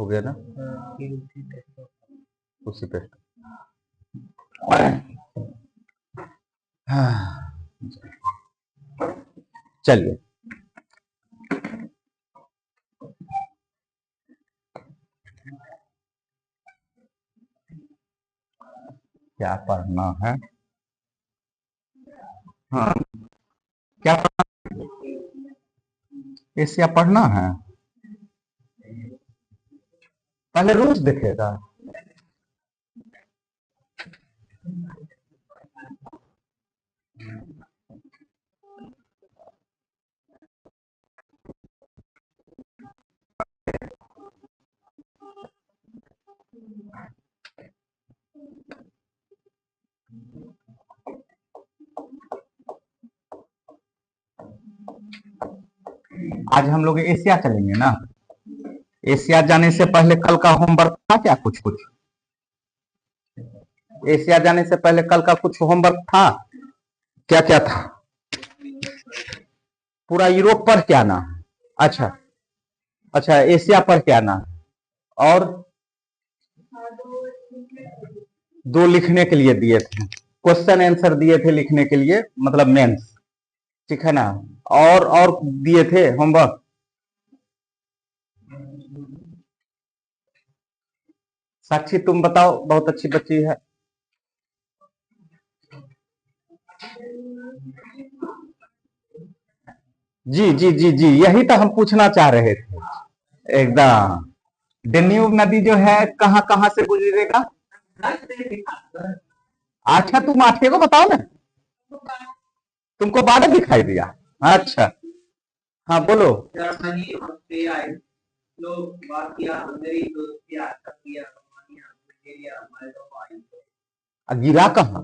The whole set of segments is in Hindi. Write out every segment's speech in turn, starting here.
हो गया ना, उसी पे। हाँ, चलिए क्या पढ़ना है? हाँ, क्या पढ़ना? एशिया पढ़ना है। पहले रूल्स देखेगा। आज हम लोग एशिया चलेंगे ना। एशिया जाने से पहले कल का होमवर्क था क्या? कुछ कुछ एशिया जाने से पहले कल का कुछ होमवर्क था क्या? क्या था? पूरा यूरोप पढ़ के आना। अच्छा अच्छा, एशिया पढ़ के आना। और दो लिखने के लिए दिए थे, क्वेश्चन आंसर दिए थे लिखने के लिए, मतलब मेंस, ठीक है ना। और दिए थे होमवर्क। साक्षी तुम बताओ, बहुत अच्छी बच्ची है। जी जी जी जी, यही तो हम पूछना चाह रहे थे एकदम। डेन्यूब नदी जो है कहाँ कहाँ से गुजरेगा? अच्छा, तुम आठे को बताओ ना। तुमको 12 दिखाई दिया? अच्छा, हाँ बोलो। गिरा कहाँ?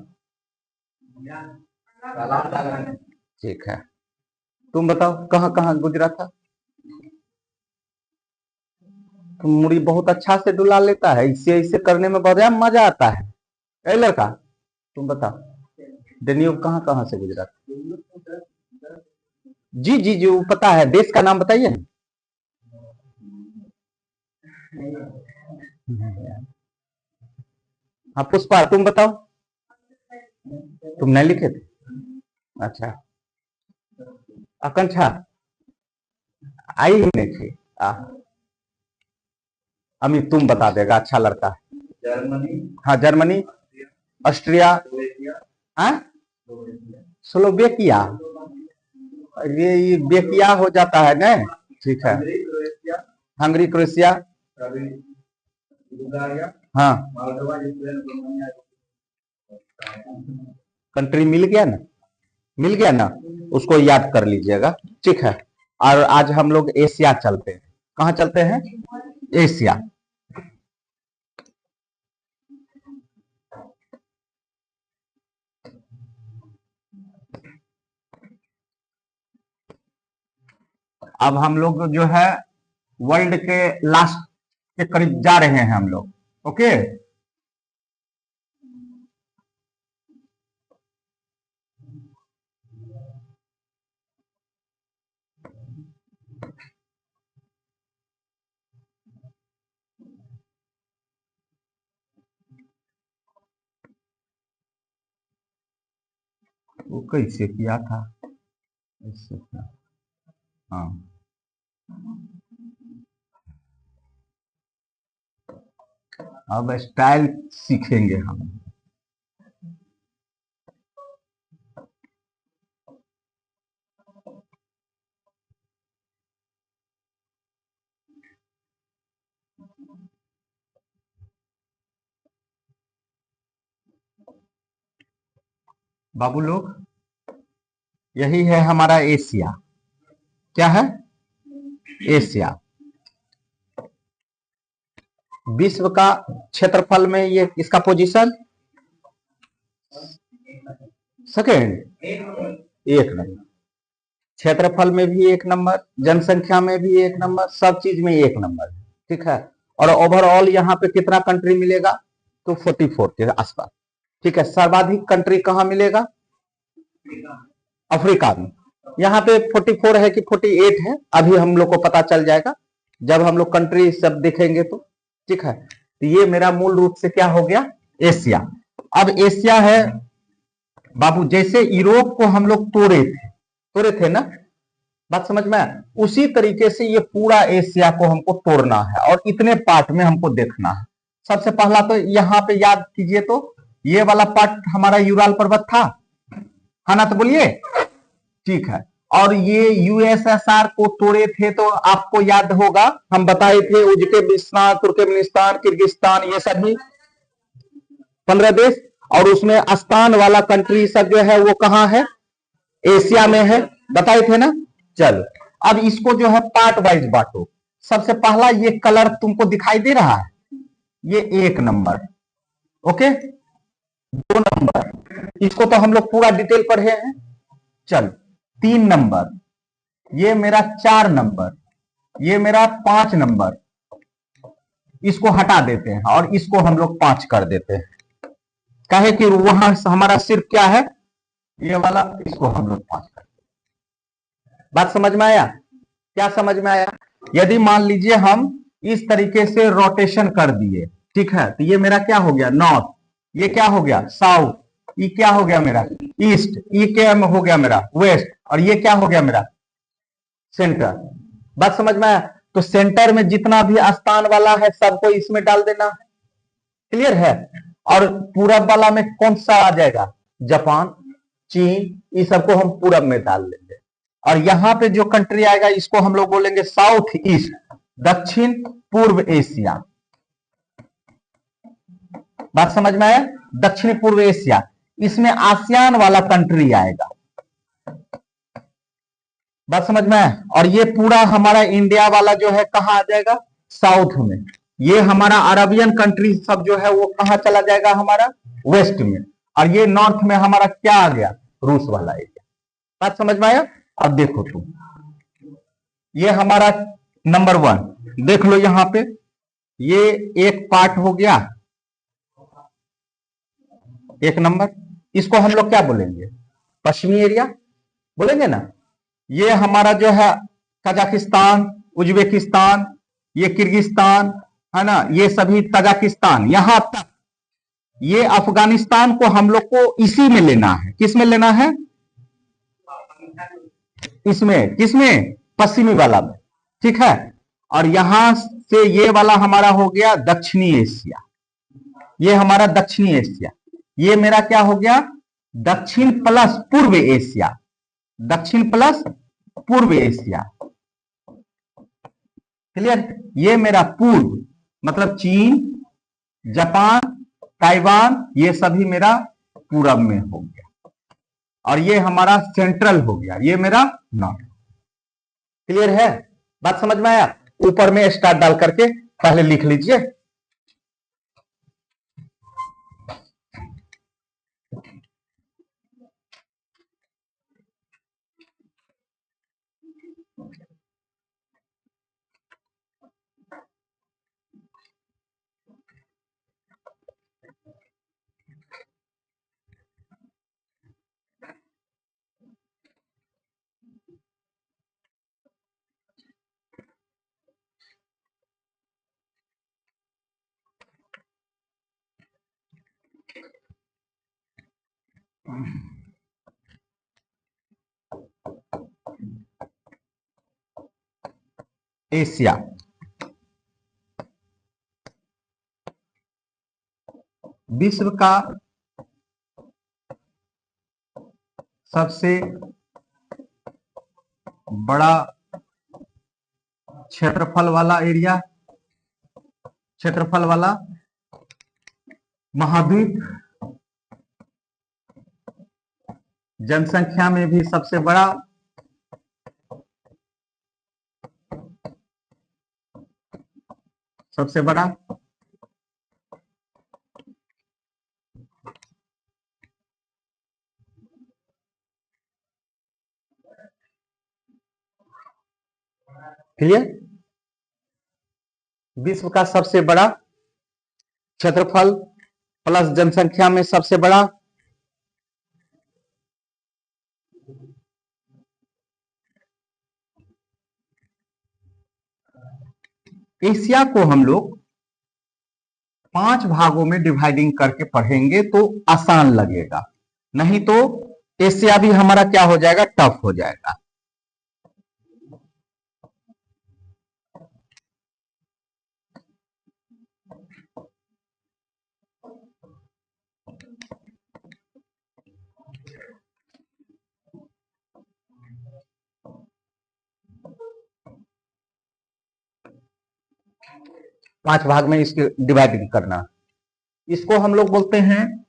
ठीक है, तुम बताओ कहाँ कहाँ गुजरा था? तुम मुड़ी बहुत अच्छा से डुला लेता है, इससे इससे करने में बहुत मजा आता है। ए लड़का, तुम बताओ डेन्यूब कहाँ कहाँ से गुजरा था? जी जी जी, वो पता है, देश का नाम बताइए। हाँ पुष्पा, तुम बताओ। तुम नहीं लिखे थे? अच्छा, आकांक्षा आई ही नहीं थी। अमित तुम बता देगा, अच्छा लड़का है। जर्मनी, हाँ जर्मनी, ऑस्ट्रिया, हाँ स्लोवेकिया। ये बेकिया हो जाता है ना। ठीक है, हंगरी, क्रोएशिया, हाँ कंट्री मिल गया ना, मिल गया ना, उसको याद कर लीजिएगा, ठीक है। और आज हम लोग एशिया चलते हैं। कहाँ चलते हैं? एशिया। अब हम लोग जो है वर्ल्ड के लास्ट के करीब जा रहे हैं हम लोग, ओके। वो कैसे किया था? ऐसे था। हाँ, अब स्टाइल सीखेंगे हम। बाबू लोग, यही है हमारा एशिया। क्या है? एशिया। विश्व का क्षेत्रफल में ये इसका पोजीशन सेकेंड, एक नंबर। क्षेत्रफल में भी एक नंबर, जनसंख्या में भी एक नंबर, सब चीज में एक नंबर, ठीक है। और ओवरऑल यहाँ पे कितना कंट्री मिलेगा? तो 44 के आसपास, ठीक है। सर्वाधिक कंट्री कहाँ मिलेगा? अफ्रीका में। यहाँ पे 44 है कि 48 है, अभी हम लोग को पता चल जाएगा। जब हम लोग कंट्री सब देखेंगे तो, ठीक है। तो ये मेरा मूल रूप से क्या हो गया, एशिया। अब एशिया है बाबू, जैसे यूरोप को हम लोग तोड़े थे ना, बात समझ में आया? उसी तरीके से ये पूरा एशिया को हमको तोड़ना है और इतने पार्ट में हमको देखना है। सबसे पहला तो यहाँ पे याद कीजिए, तो ये वाला पार्ट हमारा यूराल पर्वत था, है ना? तो बोलिए, ठीक है। और ये यूएसएसआर को तोड़े थे, तो आपको याद होगा हम बताए थे उज्बेकिस्तान, तुर्कमेनिस्तान, किर्गिस्तान, ये सभी 15 देश। और उसमें अस्तान वाला कंट्री सब जो है वो कहां है, एशिया में है, बताए थे ना। चलो, अब इसको जो है पार्ट वाइज बांटो। सबसे पहला ये कलर तुमको दिखाई दे रहा है, ये 1 नंबर, ओके। 2 नंबर, इसको तो हम लोग पूरा डिटेल पढ़े हैं। चल, 3 नंबर, ये मेरा 4 नंबर, ये मेरा 5 नंबर, इसको हटा देते हैं और इसको हम लोग 5 कर देते हैं। कहे कि वहां हमारा सिर्फ क्या है, ये वाला, इसको हम लोग 5 कर। बात समझ में आया? क्या समझ में आया? यदि मान लीजिए हम इस तरीके से रोटेशन कर दिए, ठीक है, तो ये मेरा क्या हो गया, नॉर्थ, ये क्या हो गया, साउथ, ये क्या हो गया मेरा, ईस्ट, ये क्या हो गया मेरा, वेस्ट, और ये क्या हो गया मेरा, सेंटर। बात समझ में आया? तो सेंटर में जितना भी स्थान वाला है सबको इसमें डाल देना है, क्लियर है। और पूरब वाला में कौन सा आ जाएगा, जापान, चीन, ये सबको हम पूरब में डाल लेंगे। और यहां पे जो कंट्री आएगा इसको हम लोग बोलेंगे साउथ ईस्ट, दक्षिण पूर्व एशिया। बात समझ में आया? दक्षिण पूर्व एशिया, इसमें आसियान वाला कंट्री आएगा। बात समझ में आया? और ये पूरा हमारा इंडिया वाला जो है कहां आ जाएगा, साउथ में। ये हमारा अरबियन कंट्री सब जो है वो कहां चला जाएगा, हमारा वेस्ट में। और ये नॉर्थ में हमारा क्या आ गया, रूस वाला एरिया। बात समझ में आया? अब देखो तुम, ये हमारा नंबर 1 देख लो यहां पे, ये एक पार्ट हो गया, 1 नंबर। इसको हम लोग क्या बोलेंगे, पश्चिमी एरिया बोलेंगे ना। ये हमारा जो है कजाकिस्तान, उज्बेकिस्तान, ये किर्गिस्तान, है ना, ये सभी तजाकिस्तान, यहां तक ये अफगानिस्तान को हम लोग को इसी में लेना है। किस में लेना है, इसमें, किसमें, पश्चिमी वाला में, ठीक है। और यहां से ये वाला हमारा हो गया दक्षिणी एशिया, ये हमारा दक्षिणी एशिया। ये मेरा क्या हो गया, दक्षिण प्लस पूर्व एशिया, दक्षिण प्लस पूर्व एशिया, क्लियर। ये मेरा पूर्व मतलब चीन, जापान, ताइवान, ये सभी मेरा पूरब में हो गया। और ये हमारा सेंट्रल हो गया, ये मेरा नॉर्थ। क्लियर है? बात समझ में आया? ऊपर में स्टार डाल करके पहले लिख लीजिए। एशिया, विश्व का सबसे बड़ा क्षेत्रफल वाला एरिया, क्षेत्रफल वाला महाद्वीप, जनसंख्या में भी सबसे बड़ा, सबसे बड़ा, क्लियर। विश्व का सबसे बड़ा क्षेत्रफल प्लस जनसंख्या में सबसे बड़ा, एशिया को हम लोग 5 भागों में डिवाइडिंग करके पढ़ेंगे तो आसान लगेगा, नहीं तो एशिया भी हमारा क्या हो जाएगा, टफ हो जाएगा। पांच भाग में इसकी डिवाइडिंग करना, इसको हम लोग बोलते हैं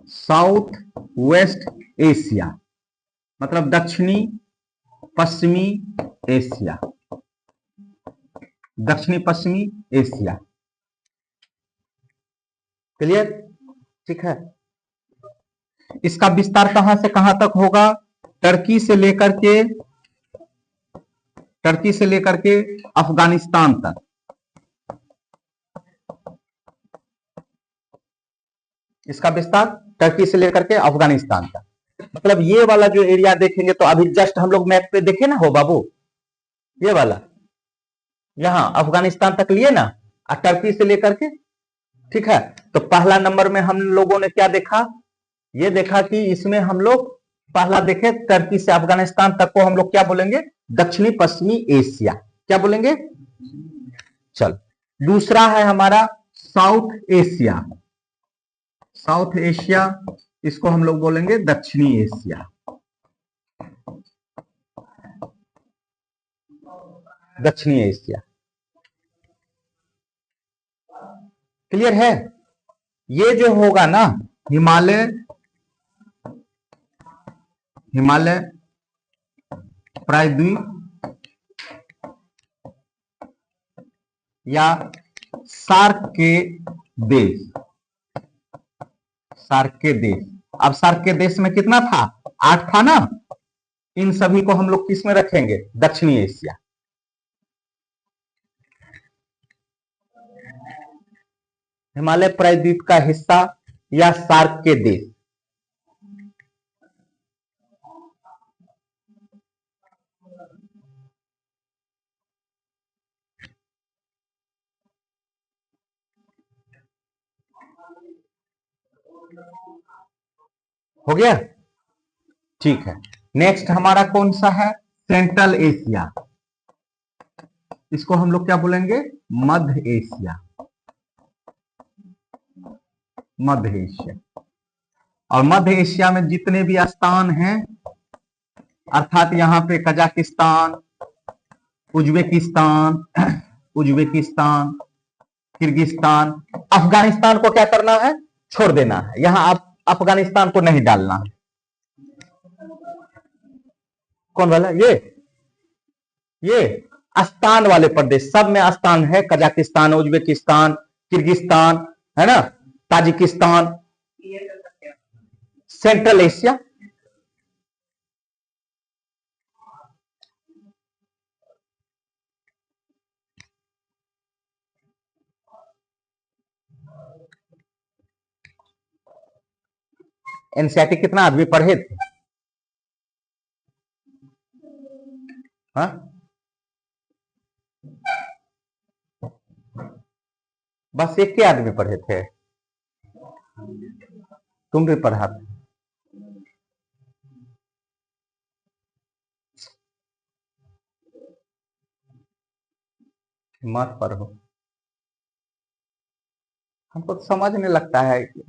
साउथ वेस्ट एशिया, मतलब दक्षिणी पश्चिमी एशिया, दक्षिणी पश्चिमी एशिया। क्लियर? ठीक है। इसका विस्तार कहां से कहां तक होगा, टर्की से लेकर के अफगानिस्तान तक। इसका विस्तार टर्की से लेकर के अफगानिस्तान तक, मतलब ये वाला जो एरिया देखेंगे तो अभी जस्ट हम लोग मैप पे देखे ना हो बाबू, ये वाला यहां अफगानिस्तान तक लिए ना, और टर्की से लेकर के, ठीक है। तो पहला नंबर में हम लोगों ने क्या देखा, ये देखा कि इसमें हम लोग पहला देखे टर्की से अफगानिस्तान तक को हम लोग क्या बोलेंगे, दक्षिणी पश्चिमी एशिया, क्या बोलेंगे। चल, दूसरा है हमारा साउथ एशिया, साउथ एशिया, इसको हम लोग बोलेंगे दक्षिणी एशिया, दक्षिणी एशिया। क्लियर है? ये जो होगा ना, हिमालय, हिमालय प्रायद्वीप या सार्क के देश, सार्क के देश। अब सार्क के देश में कितना था, 8 था ना, इन सभी को हम लोग किस में रखेंगे, दक्षिणी एशिया। हिमालय प्रायद्वीप का हिस्सा या सार्क के देश। हो गया? ठीक है। नेक्स्ट हमारा कौन सा है, सेंट्रल एशिया, इसको हम लोग क्या बोलेंगे, मध्य एशिया, मध्य एशिया। और मध्य एशिया में जितने भी स्थान हैं, अर्थात यहाँ पे Kazakhstan, Uzbekistan, Uzbekistan, Kyrgyzstan, Afghanistan को क्या करना है, छोड़ देना है। यहां आप अफगानिस्तान को नहीं डालना है। कौन वाला, ये स्थान वाले प्रदेश, सब में स्थान है, कजाकिस्तान, उज्बेकिस्तान, किर्गिस्तान, है ना, ताजिकिस्तान, सेंट्रल एशिया। एनसीईआरटी कितना आदमी पढ़े थे, हाँ? बस एक ही आदमी पढ़े थे, तुम भी पढ़ा थे। मत पढ़ो, हमको तो समझने लगता है कि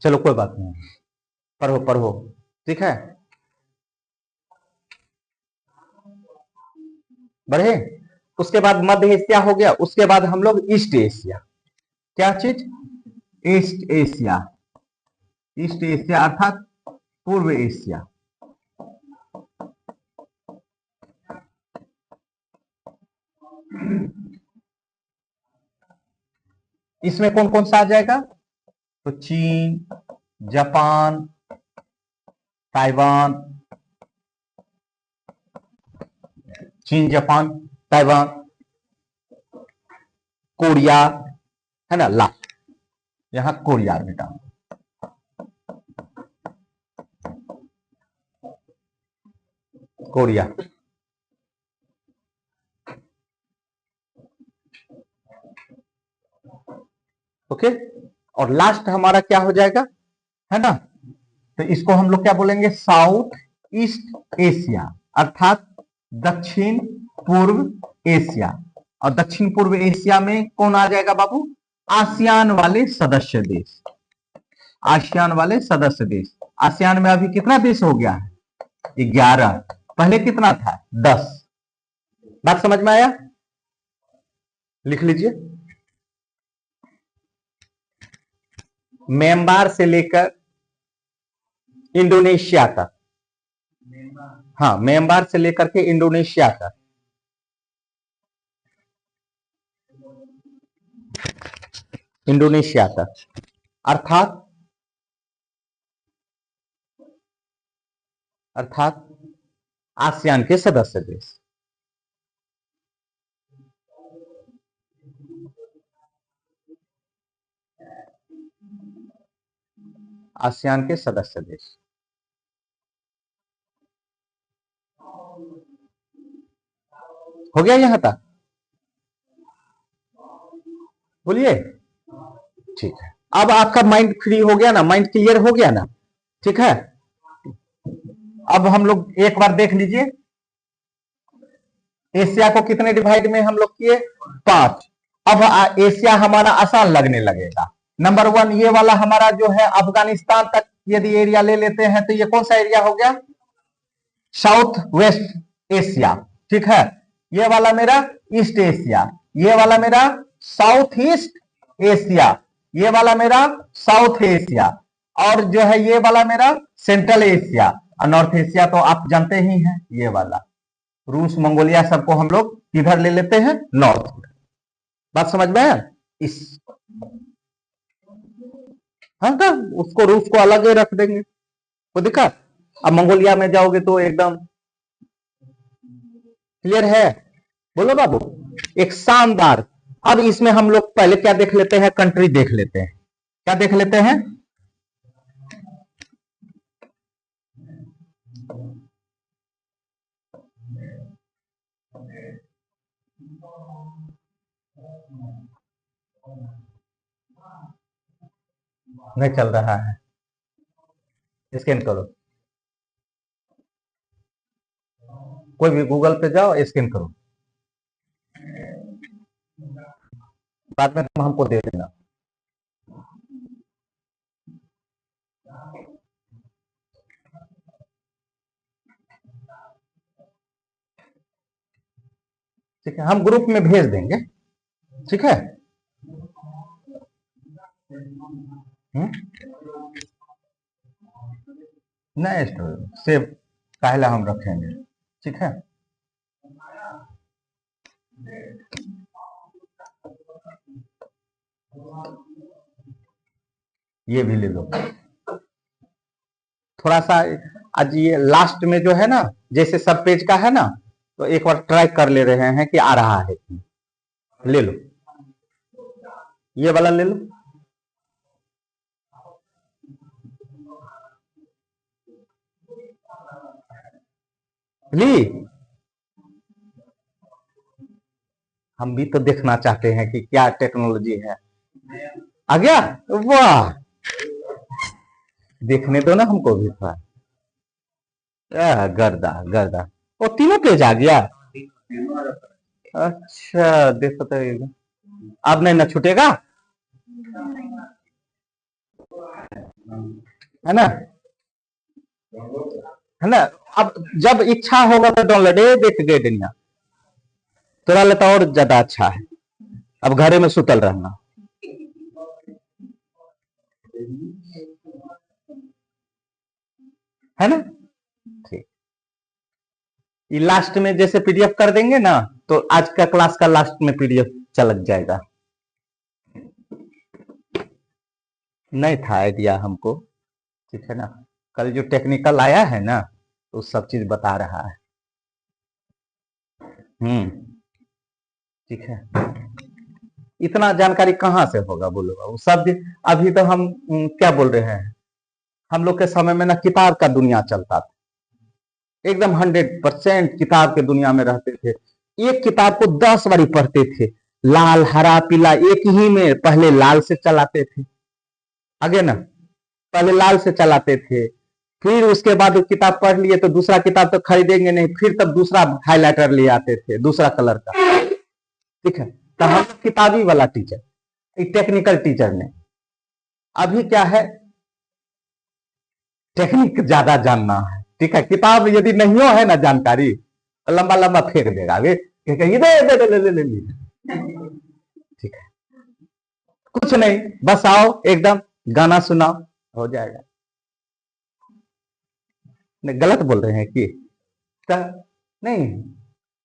चलो कोई बात नहीं, पढ़ो पढ़ो, ठीक है। बढ़े, उसके बाद मध्य एशिया हो गया, उसके बाद हम लोग ईस्ट एशिया, क्या चीज, ईस्ट एशिया, ईस्ट एशिया अर्थात पूर्व एशिया। इसमें कौन कौन सा आ जाएगा, तो चीन, जापान, ताइवान, चीन, जापान, ताइवान, कोरिया, है ना, ला यहां कोरिया बेटा, कोरिया। ओके, और लास्ट हमारा क्या हो जाएगा, है ना, तो इसको हम लोग क्या बोलेंगे, साउथ ईस्ट एशिया, अर्थात दक्षिण पूर्व एशिया। और दक्षिण पूर्व एशिया में कौन आ जाएगा बाबू, आसियान वाले सदस्य देश, आसियान वाले सदस्य देश। आसियान में अभी कितना देश हो गया है, 11, पहले कितना था, 10। बात समझ में आया, लिख लीजिए। म्यांमार से लेकर इंडोनेशिया तक, हाँ म्यांमार से लेकर के इंडोनेशिया तक, इंडोनेशिया तक, अर्थात आसियान के सदस्य देश। आसियान के सदस्य देश। हो गया यहां तक, बोलिए, ठीक है। अब आपका माइंड फ्री हो गया ना, माइंड क्लियर हो गया ना, ठीक है। अब हम लोग एक बार देख लीजिए, एशिया को कितने डिवाइड में हम लोग किए, 5। अब एशिया हमारा आसान लगने लगेगा। नंबर 1 ये वाला हमारा जो है अफगानिस्तान तक यदि एरिया ले लेते हैं तो ये कौन सा एरिया हो गया, साउथ वेस्ट एशिया, ठीक है। ये वाला मेरा ईस्ट एशिया, ये वाला मेरा साउथ ईस्ट एशिया, ये वाला मेरा साउथ एशिया, और जो है ये वाला मेरा सेंट्रल एशिया। और नॉर्थ एशिया तो आप जानते ही हैं, ये वाला रूस मंगोलिया सबको हम लोग किधर ले लेते हैं, नॉर्थ। बात समझ में है, इस हाँ तो उसको रूस को अलग ही रख देंगे, वो दिक्कत। अब मंगोलिया में जाओगे तो एकदम क्लियर है, बोलो बाबू, एक शानदार। अब इसमें हम लोग पहले क्या देख लेते हैं, कंट्री देख लेते हैं, क्या देख लेते हैं, नहीं चल रहा है, स्कैन करो, कोई भी गूगल पे जाओ, स्कैन करो, बाद में तुम हमको दे देना। ठीक है, हम ग्रुप में भेज देंगे, ठीक है। नहीं सेव काहेला हम रखेंगे, ठीक है। ये भी ले लो थोड़ा सा। आज ये लास्ट में जो है ना, जैसे सब पेज का है ना, तो एक बार ट्राई कर ले रहे हैं कि आ रहा है, ले लो, ये वाला ले लो, ली। हम भी तो देखना चाहते हैं कि क्या टेक्नोलॉजी है, आ गया, वाह, देखने दो ना हमको भी थोड़ा। गर्दा गर्दा, वो तीनों पेज आ गया, अच्छा देखो तो, अब नहीं ना छूटेगा, है ना, है ना। अब जब इच्छा होगा तो डाउनलोड देख गए दुनिया, तोरा लेता और ज्यादा अच्छा है, अब घरे में सुतल रहना, है ना। ठीक, ये लास्ट में जैसे पीडीएफ कर देंगे ना, तो आज का क्लास का लास्ट में पीडीएफ चलक जाएगा। नहीं था आइडिया हमको, ठीक है ना, कल जो टेक्निकल आया है ना, तो सब चीज बता रहा है। ठीक है। इतना जानकारी कहाँ से होगा बोलो बाबू, सब अभी तो हम क्या बोल रहे हैं, हम लोग के समय में ना किताब का दुनिया चलता था, एकदम 100% किताब के दुनिया में रहते थे। एक किताब को 10 बारी पढ़ते थे, लाल हरा पीला एक ही में, पहले लाल से चलाते थे, आगे ना पहले लाल से चलाते थे, फिर उसके बाद किताब पढ़ लिए तो दूसरा किताब तो खरीदेंगे नहीं, फिर तब दूसरा हाइलाइटर ले आते थे दूसरा कलर का, ठीक है। तो हम किताबी वाला टीचर, टेक्निकल टीचर ने, अभी क्या है, टेक्निक ज्यादा जानना है, ठीक है। किताब यदि नहीं हो है ना जानकारी तो लंबा लंबा फेंक देगा, वे ठीक है। कुछ नहीं, बस आओ एकदम गाना सुनाओ, हो जाएगा। नहीं गलत बोल रहे हैं कि नहीं,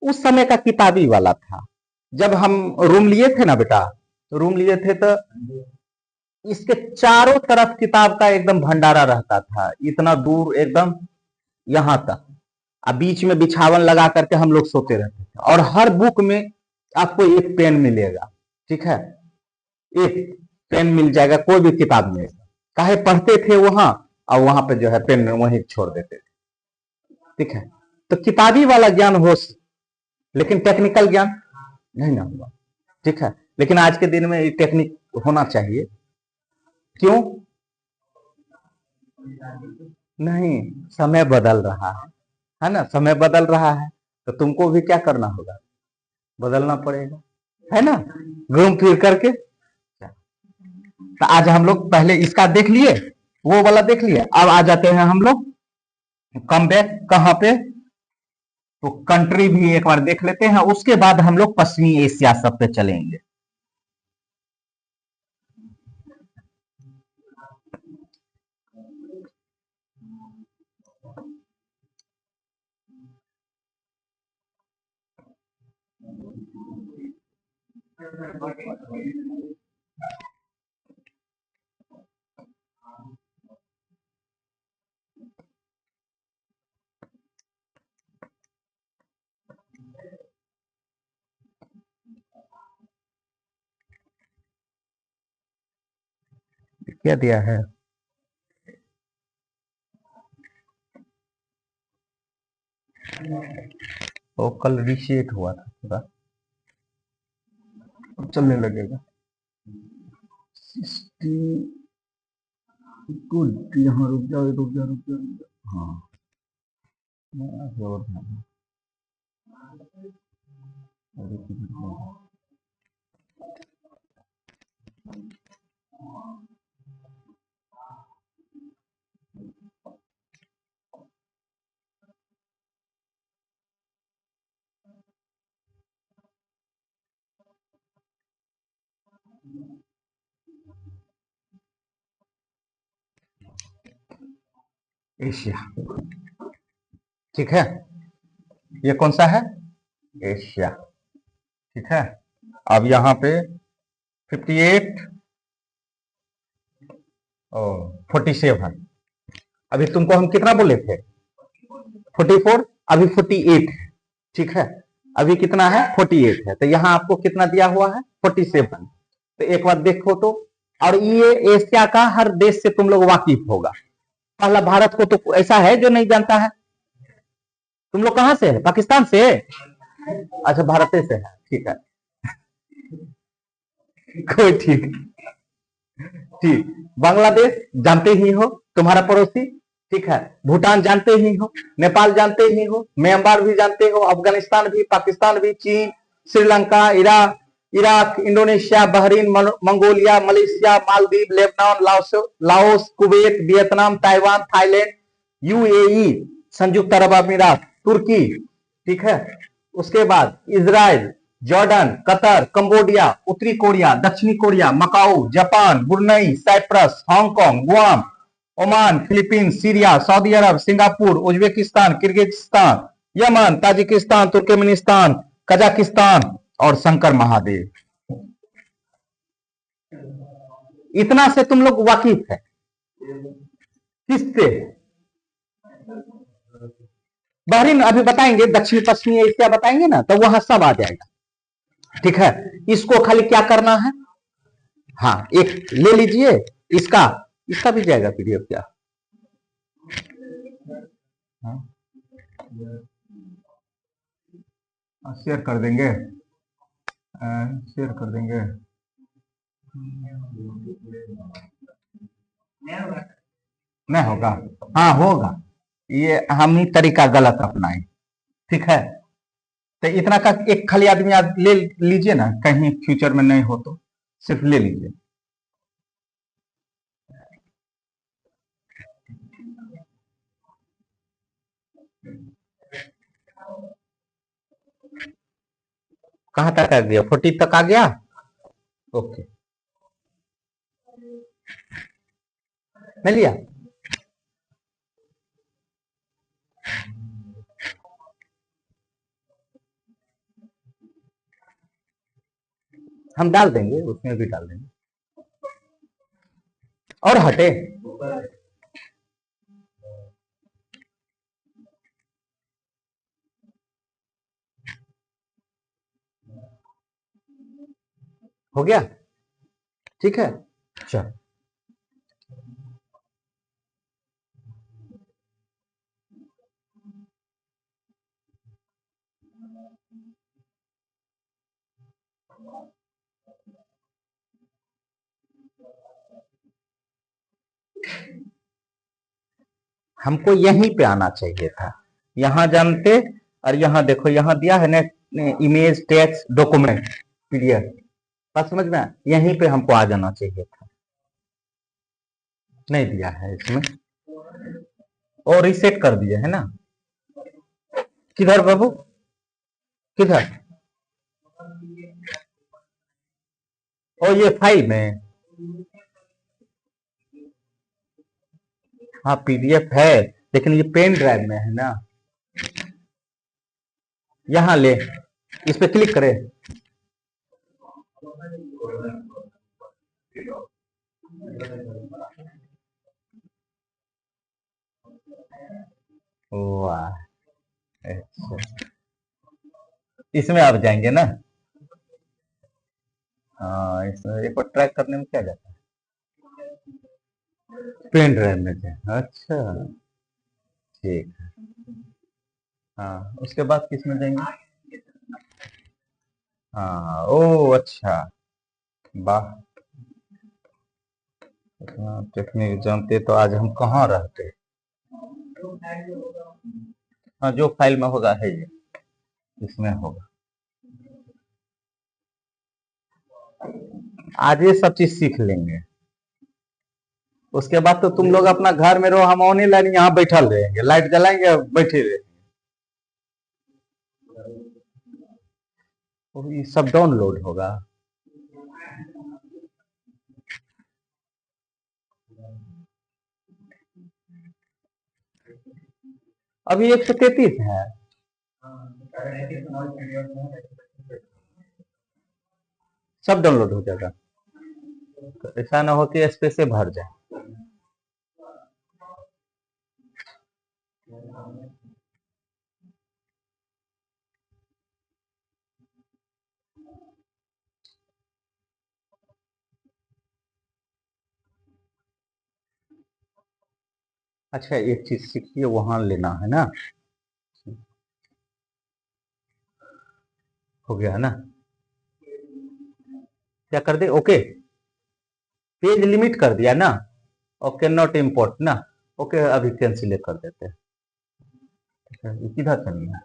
उस समय का किताबी वाला था। जब हम रूम लिए थे ना बेटा, रूम लिए थे तो इसके चारों तरफ किताब का एकदम भंडारा रहता था, इतना दूर एकदम यहां तक, अब बीच में बिछावन लगा करके हम लोग सोते रहते थे। और हर बुक में आपको एक पेन मिलेगा, ठीक है, एक पेन मिल जाएगा, कोई भी किताब में, काहे पढ़ते थे वहां, और वहां पे जो है पेन वहीं छोड़ देते थे, ठीक है। तो किताबी वाला ज्ञान हो, लेकिन टेक्निकल ज्ञान नहीं ना हुआ, ठीक है। लेकिन आज के दिन में टेक्निक होना चाहिए, क्यों नहीं, समय बदल रहा है ना, समय बदल रहा है, तो तुमको भी क्या करना होगा, बदलना पड़ेगा, है ना, घूम फिर करके। तो आज हम लोग पहले इसका देख लिए, वो वाला देख लिए, अब आ जाते हैं हम लोग कम बैक कहां पे, तो कंट्री भी एक बार देख लेते हैं, उसके बाद हम लोग पश्चिमी एशिया सब पे चलेंगे। क्या दिया है, वो कल रीसेट हुआ था पूरा, अब चलने लगेगा। गुड, यहाँ रुक जाओ, रुक जाओ, रुक जाओ, हाँ और एशिया, ठीक है, ये कौन सा है, एशिया, ठीक है। अब यहाँ पे 58 और 47, अभी तुमको हम कितना बोले थे, 44, अभी 48 है, ठीक है, अभी कितना है 48 है, तो यहाँ आपको कितना दिया हुआ है 47, तो एक बार देखो तो, और ये एशिया का हर देश से तुम लोग वाकिफ होगा, पहला भारत को तो ऐसा है जो नहीं जानता है, तुम लोग कहां से है, पाकिस्तान से, अच्छा भारत से है, ठीक है, कोई ठीक, ठीक, बांग्लादेश जानते ही हो तुम्हारा पड़ोसी, ठीक है, भूटान जानते ही हो, नेपाल जानते ही हो, म्यांमार भी जानते हो, अफगानिस्तान भी, पाकिस्तान भी, चीन, Sri Lanka, Iraq, Iraq, Indonesia, Bahrain, Mongolia, Malaysia, Maldives, Lebanon, Laos, Kuwait, Vietnam, Taiwan, Thailand, UAE, संयुक्त अरब अमीरात, तुर्की, ठीक है, उसके बाद इजराइल, जॉर्डन, कतर, कंबोडिया, उत्तरी कोरिया, दक्षिणी Korea, Macau, Japan, Brunei, Cyprus, Hong Kong, Guam, Oman, Philippines, Syria, Saudi अरब, Singapore, Uzbekistan, Kyrgyzstan, Yemen, Tajikistan, Turkmenistan, Kazakhstan और शंकर महादेव। इतना से तुम लोग वाकिफ है, किससे, बहरीन अभी बताएंगे, दक्षिण पश्चिमी एशिया बताएंगे ना, तो वहां सब आ जाएगा, ठीक है, इसको खाली क्या करना है, हाँ एक ले लीजिए, इसका इसका भी जाएगा पीडीएफ क्या, हाँ शेयर कर देंगे, शेयर कर देंगे, नहीं होगा, हाँ होगा, ये हम ही तरीका गलत अपनाए, ठीक है। तो इतना का एक खाली आदमी आज ले लीजिए ना, कहीं फ्यूचर में नहीं हो तो सिर्फ ले लीजिए। कहाँ तक आ गया, 40 तक आ गया, ओके मैं लिया, हम डाल देंगे, उसमें भी डाल देंगे, और हटे, हो गया, ठीक है, चल हमको यहीं पे आना चाहिए था, यहाँ जानते, और यहाँ देखो यहाँ दिया है ना, इमेज टेक्स्ट डॉक्यूमेंट पीडीएफ, बात समझ में आया? यहीं पे हमको आ जाना चाहिए था, नहीं दिया है इसमें, और रीसेट कर दिया है ना, किधर बाबू, किधर, और ये फाइल में, हाँ पीडीएफ है, लेकिन ये पेन ड्राइव में है ना, यहाँ ले, इस पे क्लिक करें, वाह, अच्छा इसमें आप जाएंगे ना, हाँ इसमें एक बार ट्रैक करने में क्या जाता है, पेन ड्राइव में जाए, अच्छा ठीक है, हाँ उसके बाद किस में जाएंगे, हाँ ओ अच्छा, वाह, इतना टेक्निक जानते तो आज हम कहाँ रहते, हाँ जो फाइल में होगा है ये, इसमें होगा, आज ये सब चीज सीख लेंगे, उसके बाद तो तुम लोग अपना घर में रहो, हम ऑनलाइन यहाँ बैठल रहेंगे, लाइट जलाएंगे बैठे रहेंगे, ये सब डाउनलोड होगा, अभी 133 है, सब डाउनलोड हो जाएगा, तो ऐसा ना हो कि स्पेस से भर जाए, अच्छा एक चीज सीखिए, वहां लेना है ना, हो गया ना, क्या कर दे, ओके, पेज लिमिट कर दिया ना, ओके नॉट इम्पोर्ट ना, ओके अभी कैंसिल कर देते हैं, अच्छा, ये किधर चलना है,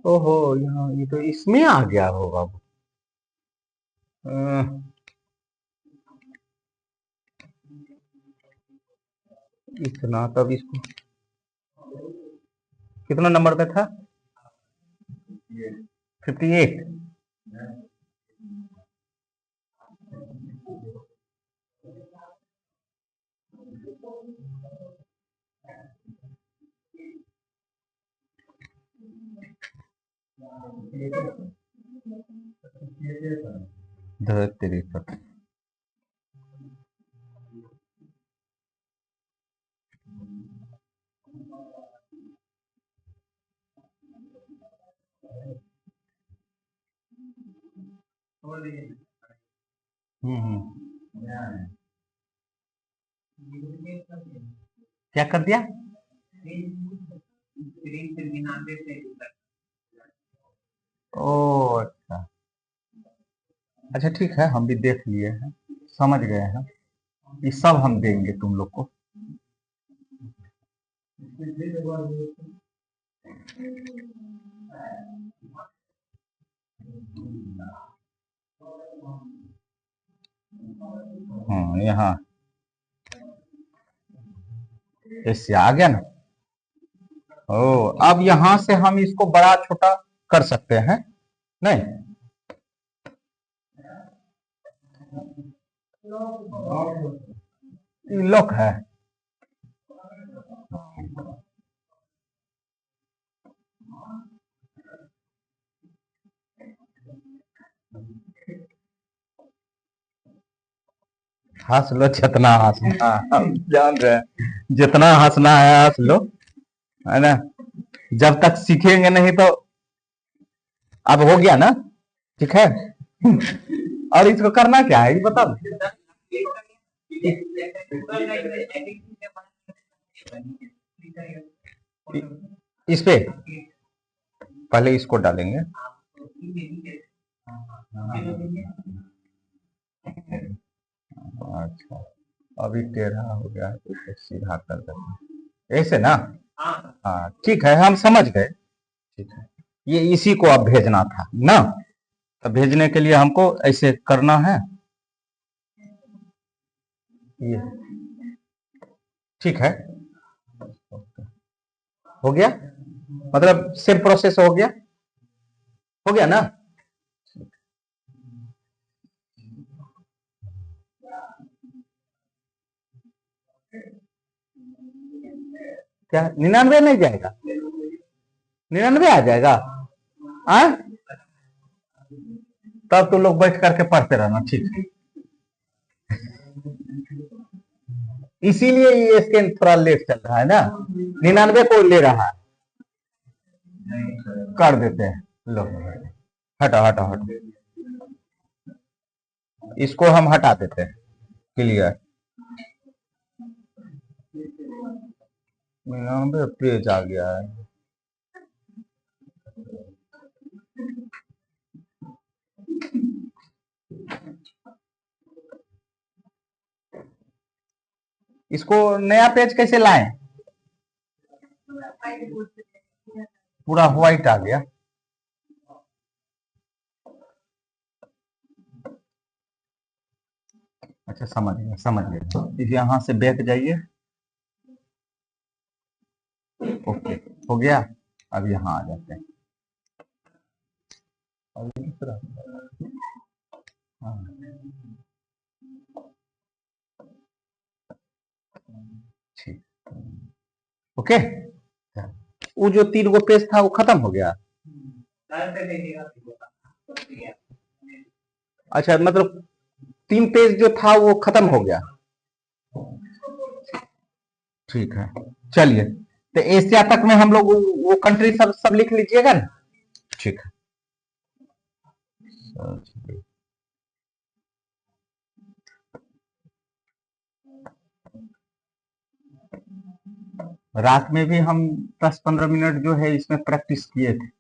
ओहो यहाँ ये तो इसमें आ गया होगा, इतना तब इसको कितना नंबर पे था, 58, धर तेरी क्या कर दिया? ओ अच्छा अच्छा, ठीक है, हम भी देख लिए हैं, समझ गए हैं, ये सब हम देंगे तुम लोग को। यहाँ इससे आ गया ना। ओ, अब यहां से हम इसको बड़ा छोटा कर सकते हैं, नहीं? लॉक है। हंस लो जितना हंसना, हम जान रहे हैं, जितना हंसना है हंस लो, है ना? जब तक सीखेंगे नहीं तो। अब हो गया ना, ठीक है। और इसको करना क्या है, ये बता दो। इस पे पहले इसको डालेंगे। अच्छा, अभी टेढ़ा हो गया है तो इसे सीधा कर देते हैं, ऐसे ना। हाँ ठीक है, हम समझ गए, ठीक है। ये इसी को अब भेजना था ना, तो भेजने के लिए हमको ऐसे करना है, ये ठीक है। हो गया, मतलब सेम प्रोसेस हो गया ना। क्या 99 नहीं जाएगा? 99 आ जाएगा? आ? तब तो लोग बैठ करके पढ़ते रहना, ठीक है। इसीलिए ये स्कैन थोड़ा लेट चल रहा है ना, 99 को ले रहा है, कर देते हैं। लो, हटा हटा हटा, इसको हम हटा देते हैं, क्लियर। 99 पेज आ गया है। इसको नया पेज कैसे लाएं? पूरा व्हाइट आ गया। अच्छा, समझ गया। इस यहाँ से बैक जाइए। ओके, हो गया। अब यहाँ आ जाते हैं। अब इस तरह, हाँ, ठीक, ओके। वो जो 3 गो पेज था वो खत्म हो गया। अच्छा, मतलब 3 पेज जो था वो खत्म हो गया, ठीक है। चलिए, तो एशिया तक में हम लोग वो कंट्री सब सब लिख लीजिएगा ना, ठीक है। रात में भी हम 10-15 मिनट जो है इसमें प्रैक्टिस किए थे।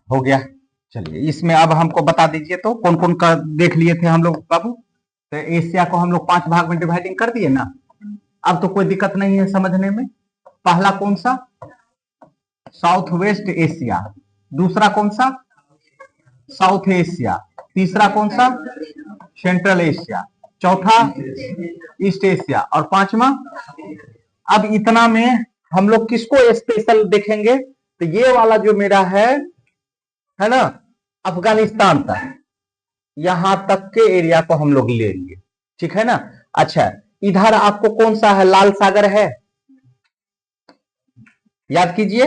हो गया। चलिए, इसमें अब हमको बता दीजिए तो कौन कौन का देख लिए थे हम लोग बाबू। तो एशिया को हम लोग 5 भाग में डिवाइडिंग कर दिए ना। अब तो कोई दिक्कत नहीं है समझने में। पहला कौन सा? South west Asia. दूसरा कौन सा? South Asia. तीसरा कौन सा? Central Asia. चौथा ईस्ट एशिया। और पांचवा, अब इतना में हम लोग किसको स्पेशल देखेंगे? तो ये वाला जो मेरा है ना, अफगानिस्तान तक, यहां तक के एरिया को हम लोग लेंगे, ठीक है ना। अच्छा, इधर आपको कौन सा है? लाल सागर है, याद कीजिए।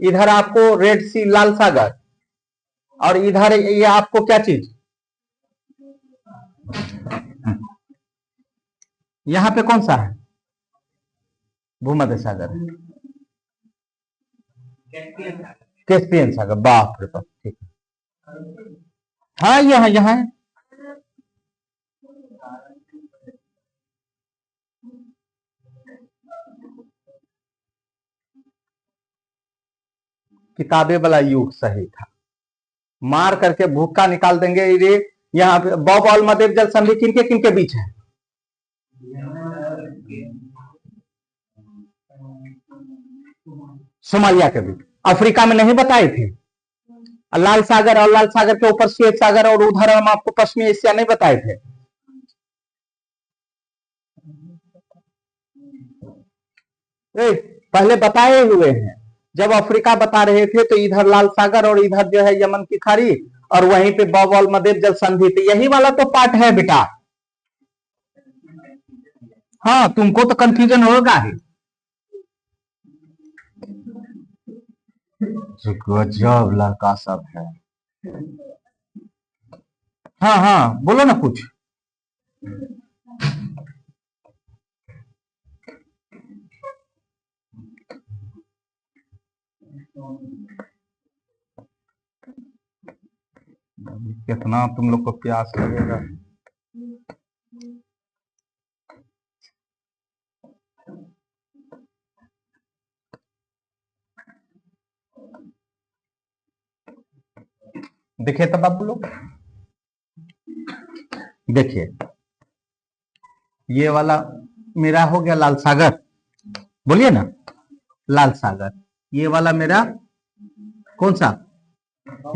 इधर आपको रेड सी, लाल सागर, और इधर ये आपको क्या चीज, यहां पे कौन सा है? भूमध्य सागर, कैस्पियन सागर। बाप रे बाप, ठीक है। हाँ, यहाँ यहाँ है। किताबें वाला युग सही था। मार करके भूखा निकाल देंगे ये। यहाँ पे बॉब और मदेव जल संधि किनके किनके बीच है? सोमालिया के बीच। अफ्रीका में नहीं बताए थे? लाल सागर, और लाल सागर के ऊपर श्वेत सागर, और उधर हम आपको पश्चिमी एशिया नहीं बताए थे? पहले बताए हुए हैं। जब अफ्रीका बता रहे थे तो इधर लाल सागर और इधर जो है यमन की खाड़ी, और वहीं पे बॉब और मदेव जल संधि। तो यही वाला तो पार्ट है बेटा। हाँ, तुमको तो कंफ्यूजन होगा ही। गजब लड़का सब है। हाँ हाँ, बोलो ना कुछ। कितना तुम लोग को प्यास लगेगा। देखिए तब आप लोग, देखिए ये वाला मेरा हो गया लाल सागर, बोलिए ना, लाल सागर। ये वाला मेरा कौन सा?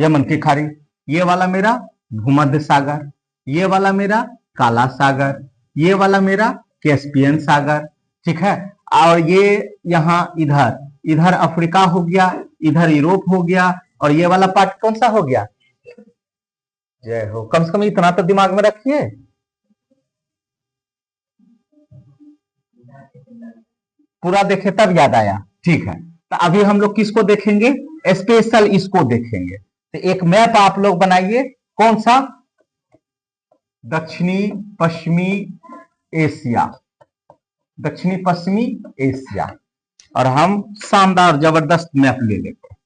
यमन की खाड़ी। ये वाला मेरा भूमध्य सागर। ये वाला मेरा काला सागर। ये वाला मेरा कैस्पियन सागर, ठीक है। और ये यहाँ इधर, इधर अफ्रीका हो गया, इधर यूरोप हो गया, और ये वाला पार्ट कौन सा हो गया? जय हो, कम से कम इतना तो दिमाग में रखिए। पूरा देखे तब याद आया, ठीक है। तो अभी हम लोग किसको देखेंगे? स्पेशल इसको देखेंगे। तो एक मैप आप लोग बनाइए। कौन सा? दक्षिणी पश्चिमी एशिया। दक्षिणी पश्चिमी एशिया। और हम शानदार जबरदस्त मैप ले लेते हैं।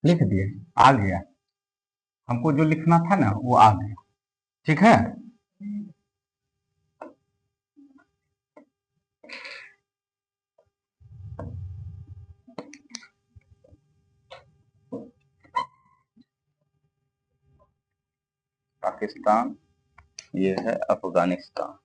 लिख दिए, आ गया। हमको जो लिखना था ना वो आ गया, ठीक है। पाकिस्तान, ये है अफगानिस्तान।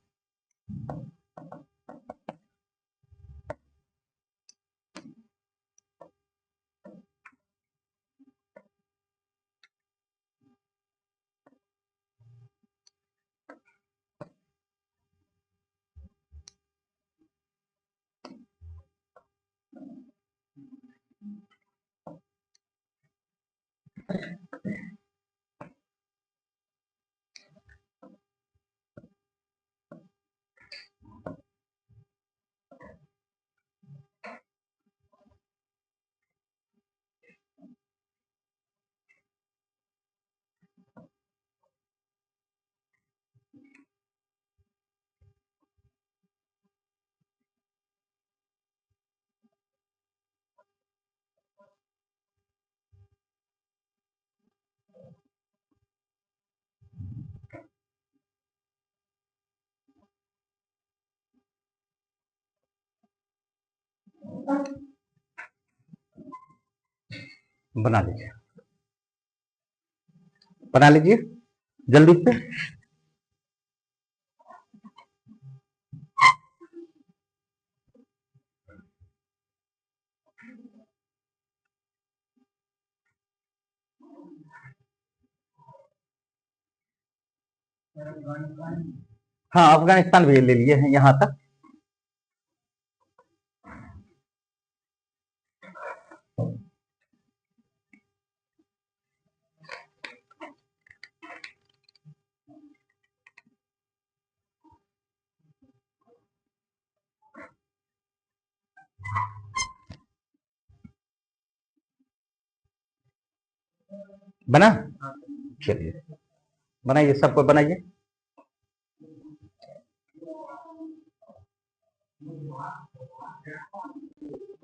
बना लीजिए, बना लीजिए जल्दी से। हाँ, अफगानिस्तान भी ले लिए हैं यहां तक। बना, चलिए बनाइए, सबको बनाइए।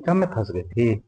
कब में फंस गई थी?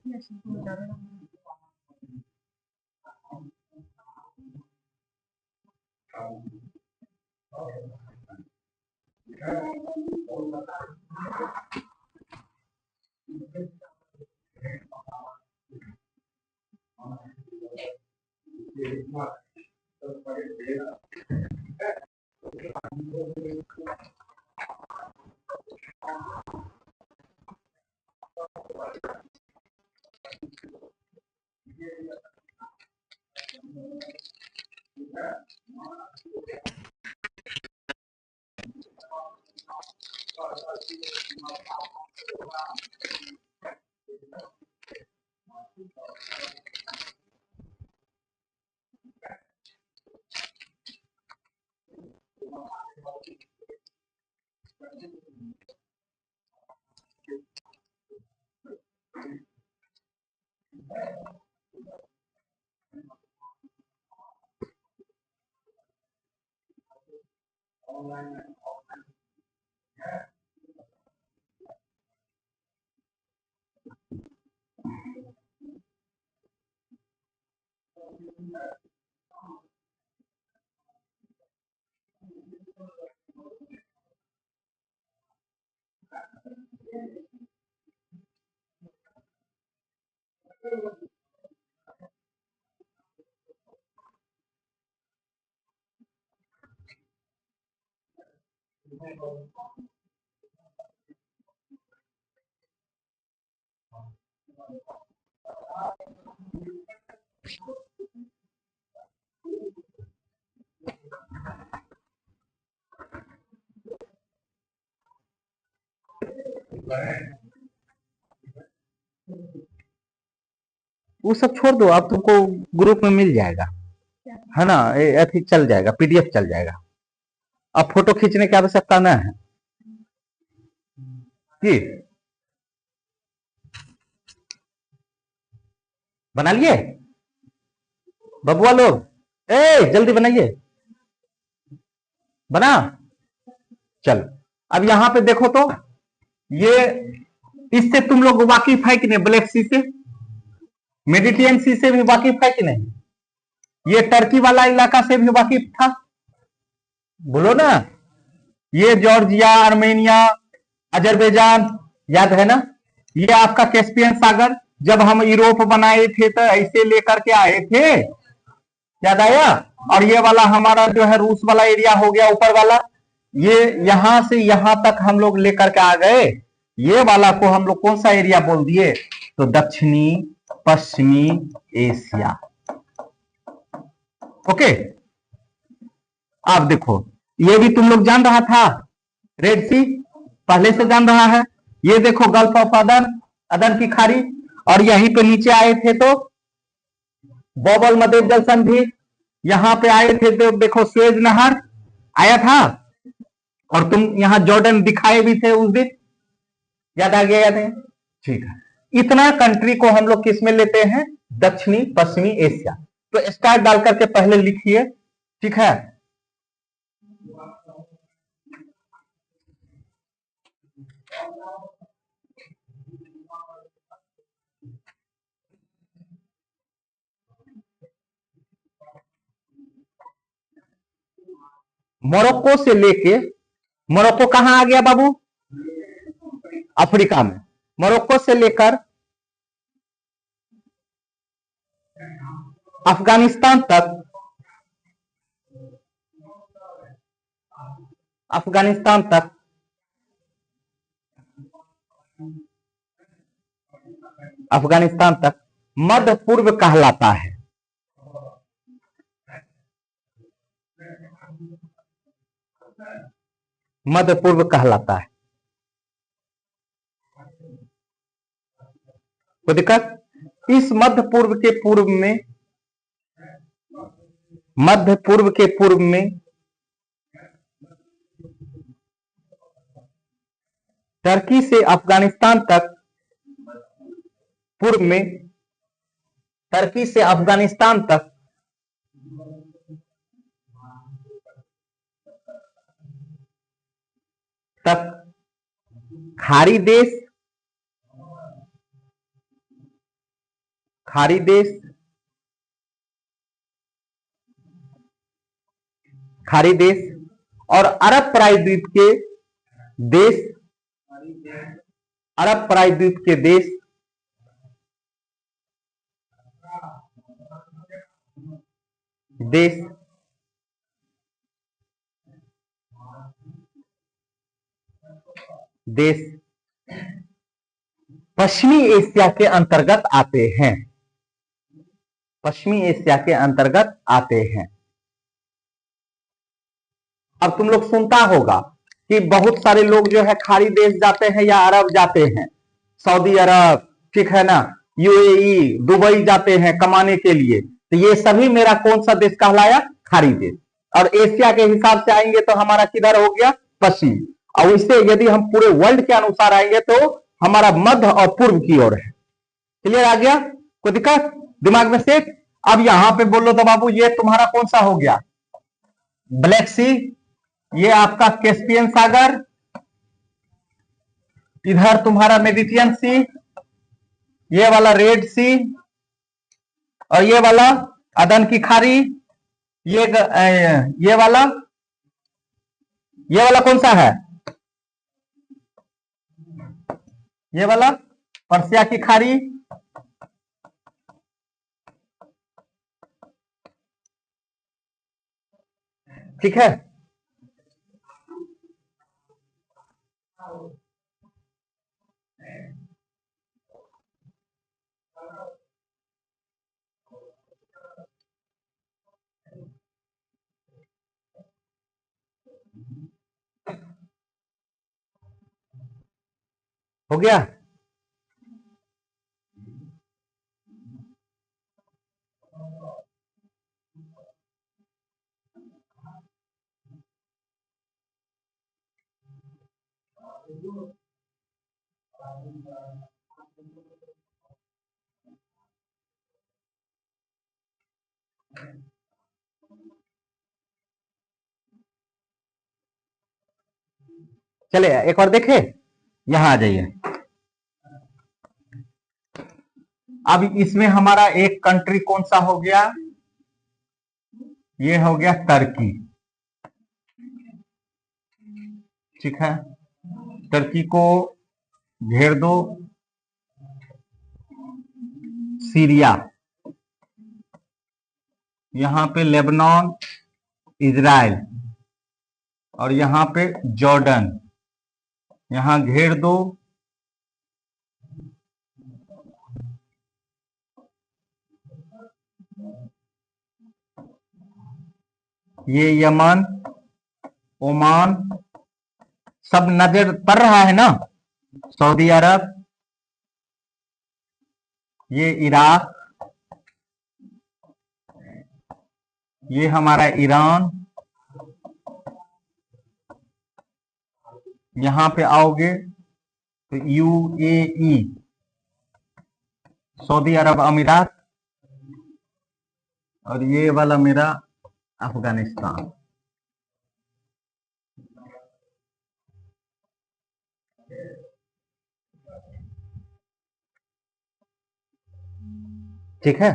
वो सब छोड़ दो, अब तुमको ग्रुप में मिल जाएगा, है ना, अथी चल जाएगा, पीडीएफ चल जाएगा। अब फोटो खींचने की आवश्यकता न है कि बना लिए बबुआ लोग, जल्दी बनाइए, बना। चल अब यहां पे देखो तो, ये इससे तुम लोग वाकिफ है कि नहीं? ब्लैक सी से, मेडिटेरियन सी से भी वाकिफ है कि नहीं? ये टर्की वाला इलाका से भी वाकिफ था, बोलो ना। ये जॉर्जिया, आर्मेनिया, अजरबैजान, याद है ना? ये आपका कैस्पियन सागर, जब हम यूरोप बनाए थे तो ऐसे लेकर के आए थे, याद आया? और ये वाला हमारा जो है रूस वाला एरिया हो गया, ऊपर वाला, ये यहां से यहां तक हम लोग लेकर के आ गए। ये वाला को हम लोग कौन सा एरिया बोल दिए? तो दक्षिणी पश्चिमी एशिया। ओके, आप देखो, ये भी तुम लोग जान रहा था, रेड सी पहले से जान रहा है। ये देखो गल्फ ऑफ अदन, अदन की खाड़ी, और यहीं पे नीचे आए थे तो बोबल मदेव जल संधि, यहां पे आए थे तो देखो स्वेज नहर आया था, और तुम यहां जॉर्डन दिखाए भी थे उस दिन, याद आ गया? याद है? ठीक है, इतना कंट्री को हम लोग किस में लेते हैं? दक्षिणी पश्चिमी एशिया। तो स्टार डाल करके पहले लिखिए, ठीक है? मोरक्को से लेके, मोरक्को कहां आ गया बाबू? अफ्रीका में। मोरक्को से लेकर अफगानिस्तान तक, अफगानिस्तान तक अफगानिस्तान तक मध्य पूर्व कहलाता है। मध्य पूर्व कहलाता है। कोई दिक्कत? इस मध्य पूर्व के पूर्व में, मध्य पूर्व के पूर्व में टर्की से अफगानिस्तान तक, पूर्व में टर्की से अफगानिस्तान तक खाड़ी देश, खाड़ी देश, खाड़ी देश और अरब प्रायद्वीप के देश, अरब प्रायद्वीप के देश देश देश पश्चिमी एशिया के अंतर्गत आते हैं। पश्चिमी एशिया के अंतर्गत आते हैं। अब तुम लोग सुनता होगा कि बहुत सारे लोग जो है खाड़ी देश जाते हैं या अरब जाते हैं, सऊदी अरब, ठीक है ना, यूएई, दुबई जाते हैं कमाने के लिए। तो ये सभी मेरा कौन सा देश कहलाया? खाड़ी देश। और एशिया के हिसाब से आएंगे तो हमारा किधर हो गया? पश्चिम। और इससे यदि हम पूरे वर्ल्ड के अनुसार आएंगे तो हमारा मध्य और पूर्व की ओर है। क्लियर आ गया? कोई दिक्कत? दिमाग में सेट? अब यहां पे बोलो तो बाबू ये तुम्हारा कौन सा हो गया? ब्लैक सी, ये आपका कैस्पियन सागर, इधर तुम्हारा मेडिटेरियन सी, ये वाला रेड सी, और ये वाला अदन की खाड़ी, ये वाला कौन सा है? ये वाला पर्सिया की खाड़ी, ठीक है। हो गया? चले एक और देखे, यहां आ जाइए। अब इसमें हमारा एक कंट्री कौन सा हो गया? ये हो गया टर्की, ठीक है। टर्की को घेर दो, सीरिया, यहां पे लेबनान, इजराइल, और यहां पे जॉर्डन, यहां घेर दो, ये यमन, ओमान, सब नजर पड़ रहा है ना, सऊदी अरब, ये इराक, ये हमारा ईरान, यहां पे आओगे तो यूएई, सऊदी अरब अमीरात, और ये वाला मेरा अफगानिस्तान। ठीक है।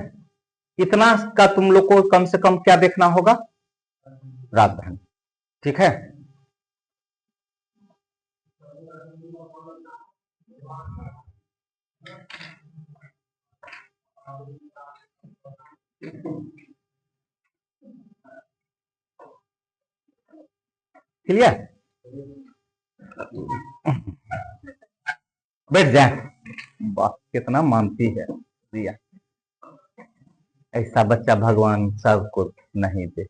इतना का तुम लोग को कम से कम क्या देखना होगा? राजधानी, ठीक है। क्लियर? बैठ जाए। वाह कितना मानती है रिया, ऐसा बच्चा भगवान सबको नहीं दे।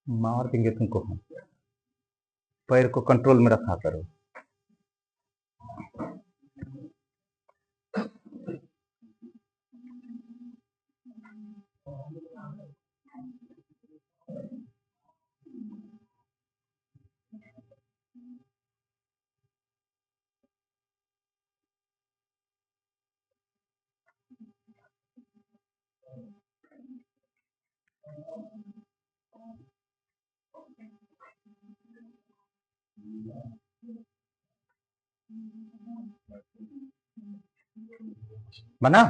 मार देंगे तुमको हम, पैर को कंट्रोल में रखा करो। बना?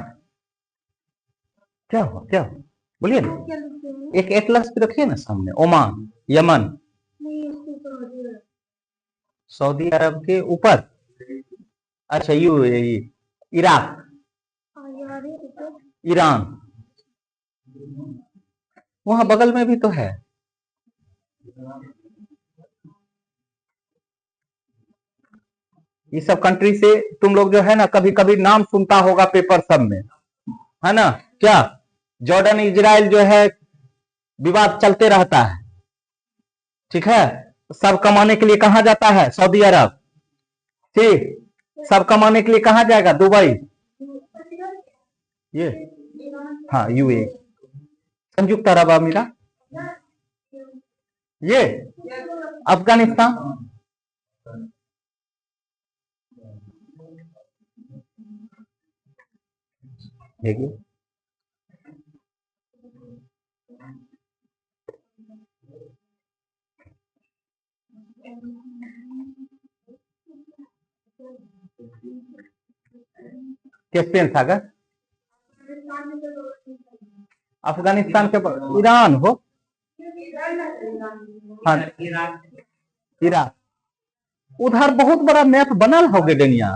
क्या हुआ, क्या हुआ, बोलिए ना। एक एटलस भी रखिए ना सामने। ओमान, यमन, सऊदी अरब के ऊपर। अच्छा यूएई, इराक, ईरान, वहां बगल में भी तो है। ये सब कंट्री से तुम लोग जो है ना कभी कभी नाम सुनता होगा पेपर सब में, है ना? क्या जॉर्डन इजराइल जो है विवाद चलते रहता है, ठीक है? सब कमाने के लिए कहां जाता है? सऊदी अरब। ठीक, सब कमाने के लिए कहां जाएगा? दुबई। ये हाँ यूए, संयुक्त अरब अमीरात, ये अफगानिस्तान। देखिए कैस्पियन सागर, अफगानिस्तान के ईरान हो, हाँ इराक। उधर बहुत बड़ा मैप बनल हो दुनिया।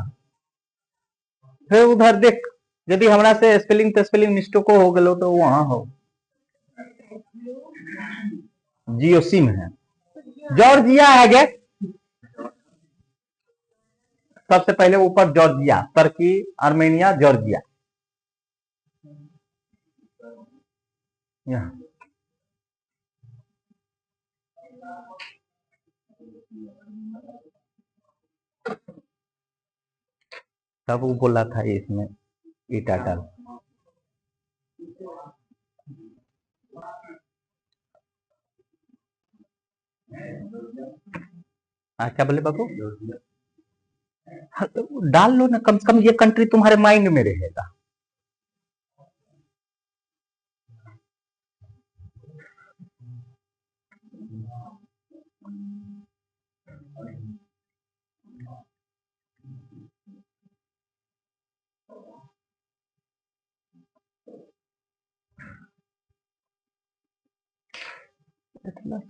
फिर उधर देख, यदि हमरा से स्पेलिंग तो स्पेलिंग मिस्टेको हो गलो तो वहां हो। जियो सिम है, जॉर्जिया है गे सबसे पहले ऊपर, जॉर्जिया, तुर्की, आर्मेनिया, जॉर्जिया। यहाँ तब वो बोला था इसमें ईटा डाल। क्या बोले बाबू? हाँ, तो डाल लो ना, कम से कम ये कंट्री तुम्हारे माइंड में रहेगा।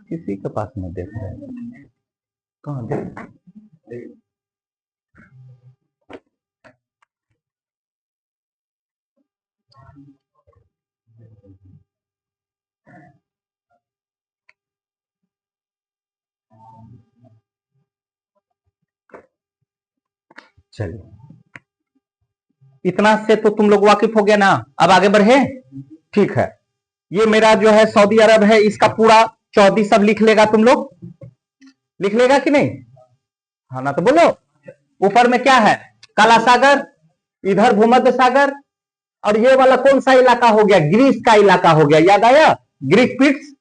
किसी के पास नहीं देख रहे हैं, कहाँ देख? चलिए, इतना से तो तुम लोग वाकिफ हो गया ना। अब आगे बढ़े, ठीक है? ये मेरा जो है सऊदी अरब है, इसका पूरा चौधरी सब लिख लेगा तुम लोग, लिख लेगा कि नहीं? हाँ ना तो बोलो। ऊपर में क्या है? काला सागर, इधर भूमध्य सागर, और ये वाला कौन सा इलाका हो गया? ग्रीस का इलाका हो गया, याद आया? ग्रीक पिट्स,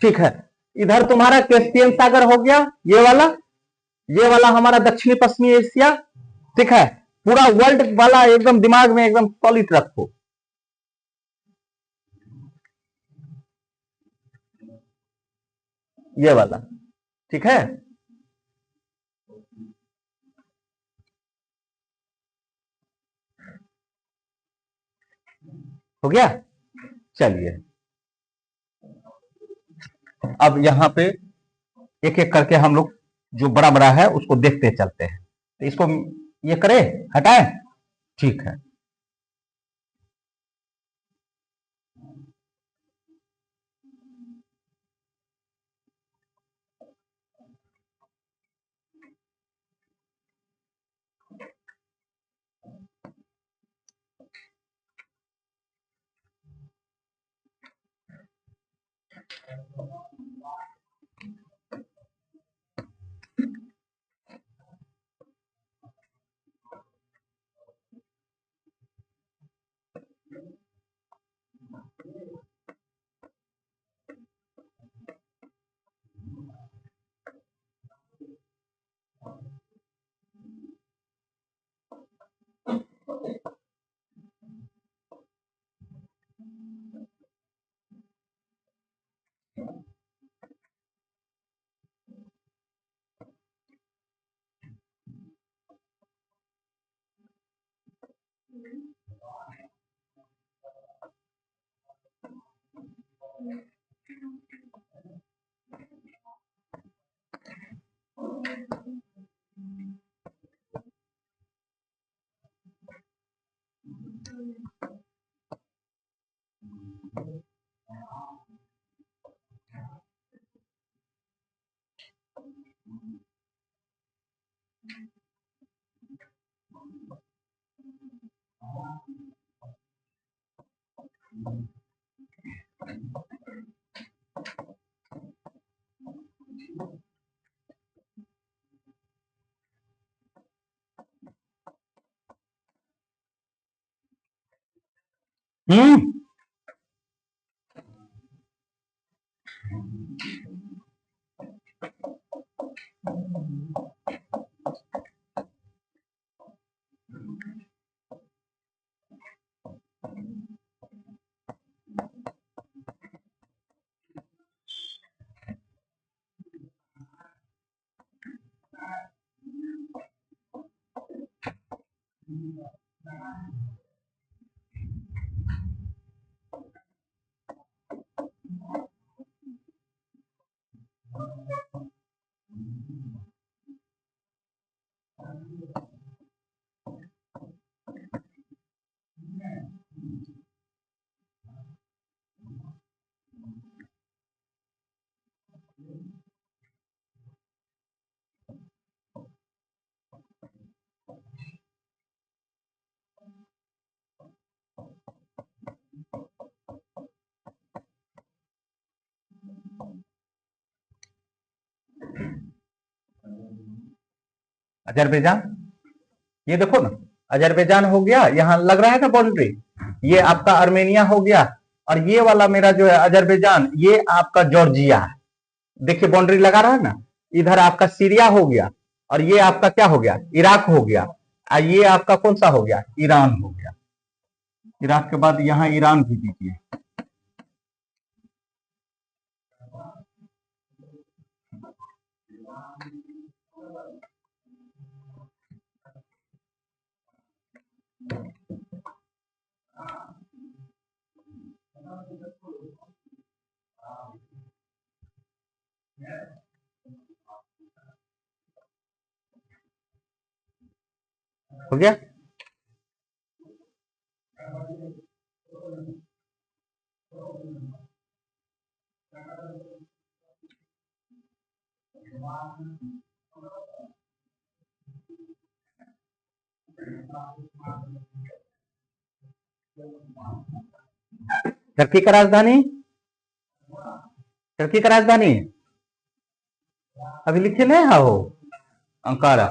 ठीक है? इधर तुम्हारा कैस्पियन सागर हो गया, ये वाला हमारा दक्षिणी पश्चिमी एशिया, ठीक है? पूरा वर्ल्ड वाला एकदम दिमाग में एकदम सॉलिड रखो। ये वाला, ठीक है? हो गया। चलिए अब यहां पे एक एक करके हम लोग जो बड़ा बड़ा है उसको देखते चलते हैं। तो इसको ये करें, हटाएं, ठीक है। हम्म। अजरबैजान, ये देखो ना, अजरबैजान हो गया, यहाँ लग रहा है ना बाउंड्री, ये आपका आर्मेनिया हो गया, और ये वाला मेरा जो है अजरबैजान, ये आपका जॉर्जिया है। देखिए बाउंड्री लगा रहा है ना, इधर आपका सीरिया हो गया, और ये आपका क्या हो गया, इराक हो गया, और ये आपका कौन सा हो गया, ईरान हो गया। इराक के बाद यहाँ ईरान भी दीजिए। हो गया। टर्की का राजधानी, टर्की का राजधानी अभी लिखे नहीं है, हो अंकारा।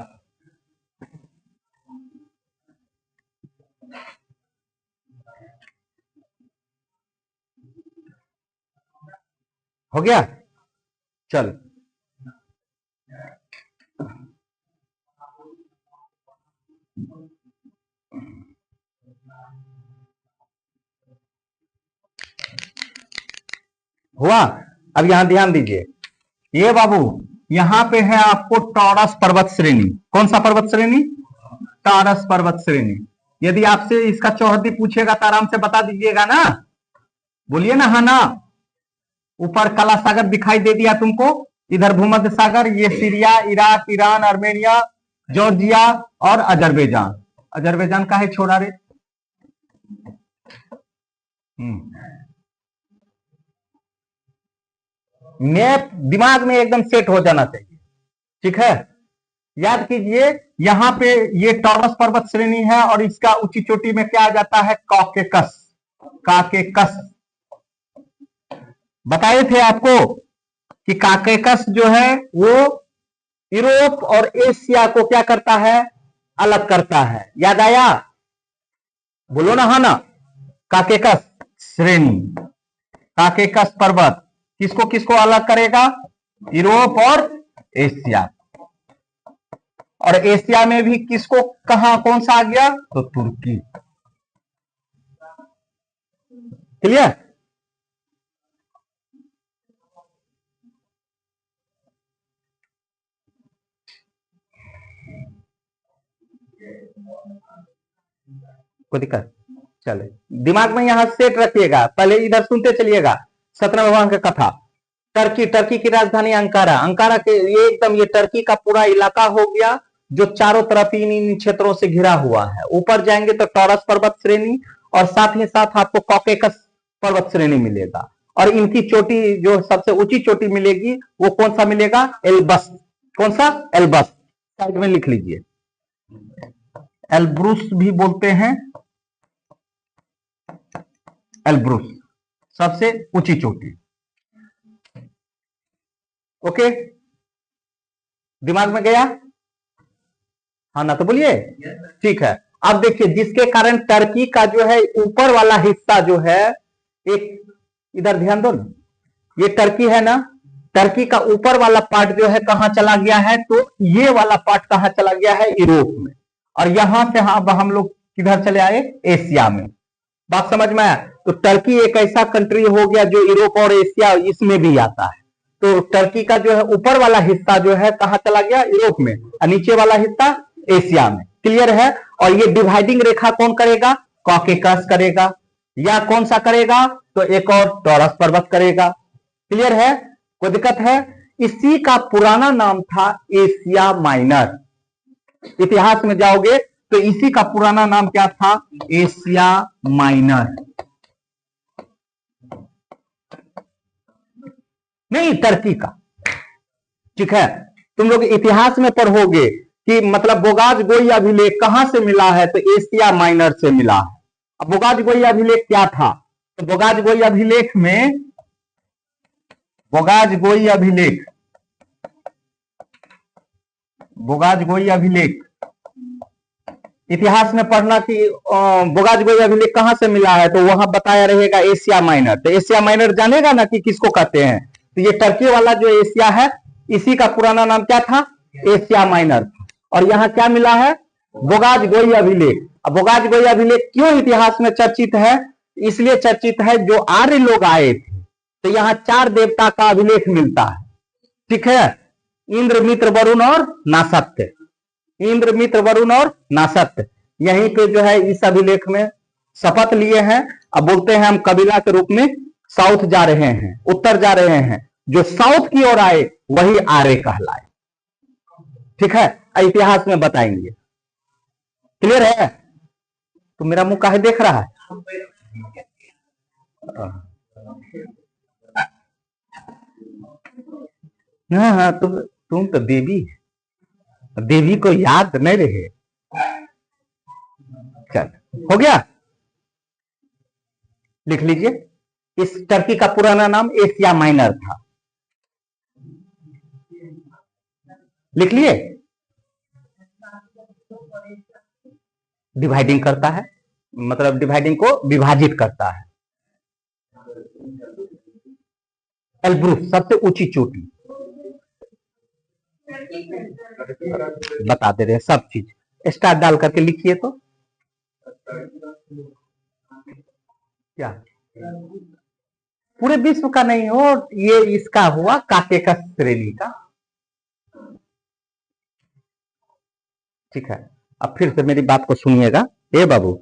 हो गया। चल हुआ। अब यहां ध्यान दीजिए, ये बाबू यहां पे है आपको टॉरस पर्वत श्रेणी। कौन सा पर्वत श्रेणी, टॉरस पर्वत श्रेणी। यदि आपसे इसका चौहद्दी पूछेगा तो आराम से बता दीजिएगा ना, बोलिए ना हाँ ना। ऊपर काला सागर दिखाई दे दिया तुमको, इधर भूमध्य सागर, ये Syria, Iraq, Iran, Armenia, Georgia और अजरबैजान। अजरबैजान का है छोड़ा रे। मैप दिमाग में एकदम सेट हो जाना चाहिए, ठीक है। याद कीजिए, यहाँ पे ये टॉरस पर्वत श्रेणी है और इसका ऊंची चोटी में क्या आ जाता है, कॉकेकस। काकेकस बताए थे आपको कि काकेकस जो है वो यूरोप और एशिया को क्या करता है, अलग करता है। याद आया, बोलो ना हाँ ना। काकेकस श्रेणी, काकेकस पर्वत किसको किसको अलग करेगा, यूरोप और एशिया। और एशिया में भी किसको, कहां कौन सा आ गया, तो तुर्की। क्लियर। कोई दिक्कत, चले दिमाग में यहां सेट रखिएगा। पहले इधर सुनते चलिएगा, सत्रह भगवान का कथा। टर्की, टर्की की राजधानी अंकारा। अंकारा के ये एकदम ये टर्की का पूरा इलाका हो गया जो चारों तरफ इन क्षेत्रों से घिरा हुआ है। ऊपर जाएंगे तो टॉरस पर्वत श्रेणी और साथ ही साथ आपको कॉकेकस पर्वत श्रेणी मिलेगा। और इनकी चोटी जो सबसे ऊंची चोटी मिलेगी वो कौन सा मिलेगा, एल्बस। कौन सा, एल्बस। साइड में लिख लीजिए, एल्ब्रुस भी बोलते हैं, एल्ब्रुस सबसे ऊंची चोटी। ओके, दिमाग में गया हाँ ना, तो बोलिए ठीक है। अब देखिए, जिसके कारण टर्की का जो है ऊपर वाला हिस्सा जो है, एक इधर ध्यान दो ना, ये टर्की है ना, टर्की का ऊपर वाला पार्ट जो है कहां चला गया है, तो ये वाला पार्ट कहां चला गया है, यूरोप में। और यहां से हम लोग किधर चले आए, एशिया में। बात समझ में आया। तो टर्की एक ऐसा कंट्री हो गया जो यूरोप और एशिया इसमें भी आता है। तो टर्की का जो है ऊपर वाला हिस्सा जो है कहां चला गया, यूरोप में, और नीचे वाला हिस्सा एशिया में। क्लियर है। और ये डिवाइडिंग रेखा कौन करेगा, कॉकेकस करेगा, या कौन सा करेगा, तो एक और टॉरस पर्वत करेगा। क्लियर है, कोई दिक्कत है। इसी का पुराना नाम था एशिया माइनर। इतिहास में जाओगे तो इसी का पुराना नाम क्या था, एशिया माइनर। नहीं, टर्की का, ठीक है। तुम लोग इतिहास में पढ़ोगे कि मतलब बोगाज गोई अभिलेख कहां से मिला है, तो एशिया माइनर से मिला है। अब बोगाज गोई अभिलेख क्या था, तो बोगाज गोई अभिलेख में, बोगाज गोई अभिलेख, बोगाज गोई अभिलेख इतिहास में पढ़ना कि बोगाज गोई अभिलेख कहां से मिला है, तो वहां बताया रहेगा एशिया माइनर। तो एशिया माइनर जानेगा ना कि किसको कहते हैं। तो ये टर्की वाला जो एशिया है, इसी का पुराना नाम क्या था, एशिया माइनर। और यहाँ क्या मिला है, बोगाज गोई अभिलेख। अब बोगाज गोई अभिलेख क्यों इतिहास में चर्चित है, इसलिए चर्चित है जो आर्य लोग आए थे तो यहाँ 4 देवता का अभिलेख मिलता है, ठीक है। इंद्र, मित्र, वरुण और नासत्य। इंद्र, मित्र, वरुण और नासत्य यहीं पे जो है इस अभिलेख में शपथ लिए हैं। अब बोलते हैं हम कबीला के रूप में साउथ जा रहे हैं, उत्तर जा रहे हैं, जो साउथ की ओर आए वही आर्य कहलाए, ठीक है। इतिहास में बताएंगे। क्लियर है। तो मेरा मुंह काहे देख रहा है, हाँ, तुम तो देवी, देवी को याद नहीं रहे। चल, हो गया, लिख लीजिए। इस टर्की का पुराना नाम एशिया माइनर था, लिख लिए। डिवाइडिंग करता है, मतलब डिवाइडिंग को विभाजित करता है। एल्ब्रुस सबसे ऊंची चोटी, बता दे रहे सब चीज, स्टार डाल करके लिखिए। तो क्या पूरे विश्व का नहीं हो, ये इसका हुआ काकेकस श्रेणी का, ठीक है। अब फिर से मेरी बात को सुनिएगा। ए बाबू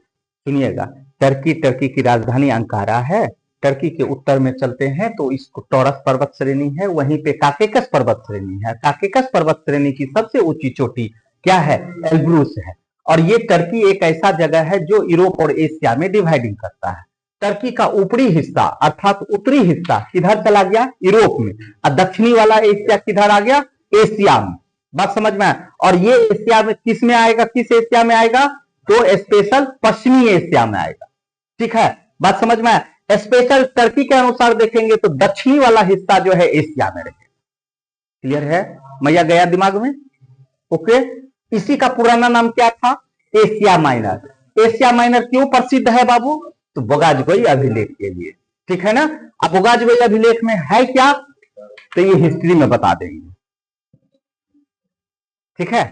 सुनिएगा, टर्की की राजधानी अंकारा है। टर्की के उत्तर में चलते हैं तो इसको टॉरस पर्वत श्रेणी है, वहीं पे काकेकस पर्वत श्रेणी है। काकेकस पर्वत श्रेणी की सबसे ऊंची चोटी क्या है? एल्ब्रूस है। और ये टर्की एक ऐसा जगह है जो यूरोप और एशिया में डिवाइडिंग करता है। टर्की का ऊपरी हिस्सा अर्थात उत्तरी हिस्सा किधर चला गया? यूरोप में। और दक्षिणी वाला एशिया किधर आ गया? एशिया में। बात समझ में आया? और ये एशिया में किस में आएगा? किस एशिया में आएगा? तो स्पेशल पश्चिमी एशिया में आएगा। ठीक है, बात समझ में आया? स्पेशल टर्की के अनुसार देखेंगे तो दक्षिणी वाला हिस्सा जो है एशिया में रहेगा। क्लियर है? मैया गया दिमाग में? ओके। इसी का पुराना नाम क्या था? Asia minor. एशिया माइनर क्यों प्रसिद्ध है बाबू? तो बोगाजगोई अभिलेख के लिए। ठीक है ना? अब बोगाजगोई अभिलेख में है क्या, तो ये हिस्ट्री में बता देंगे। ठीक है,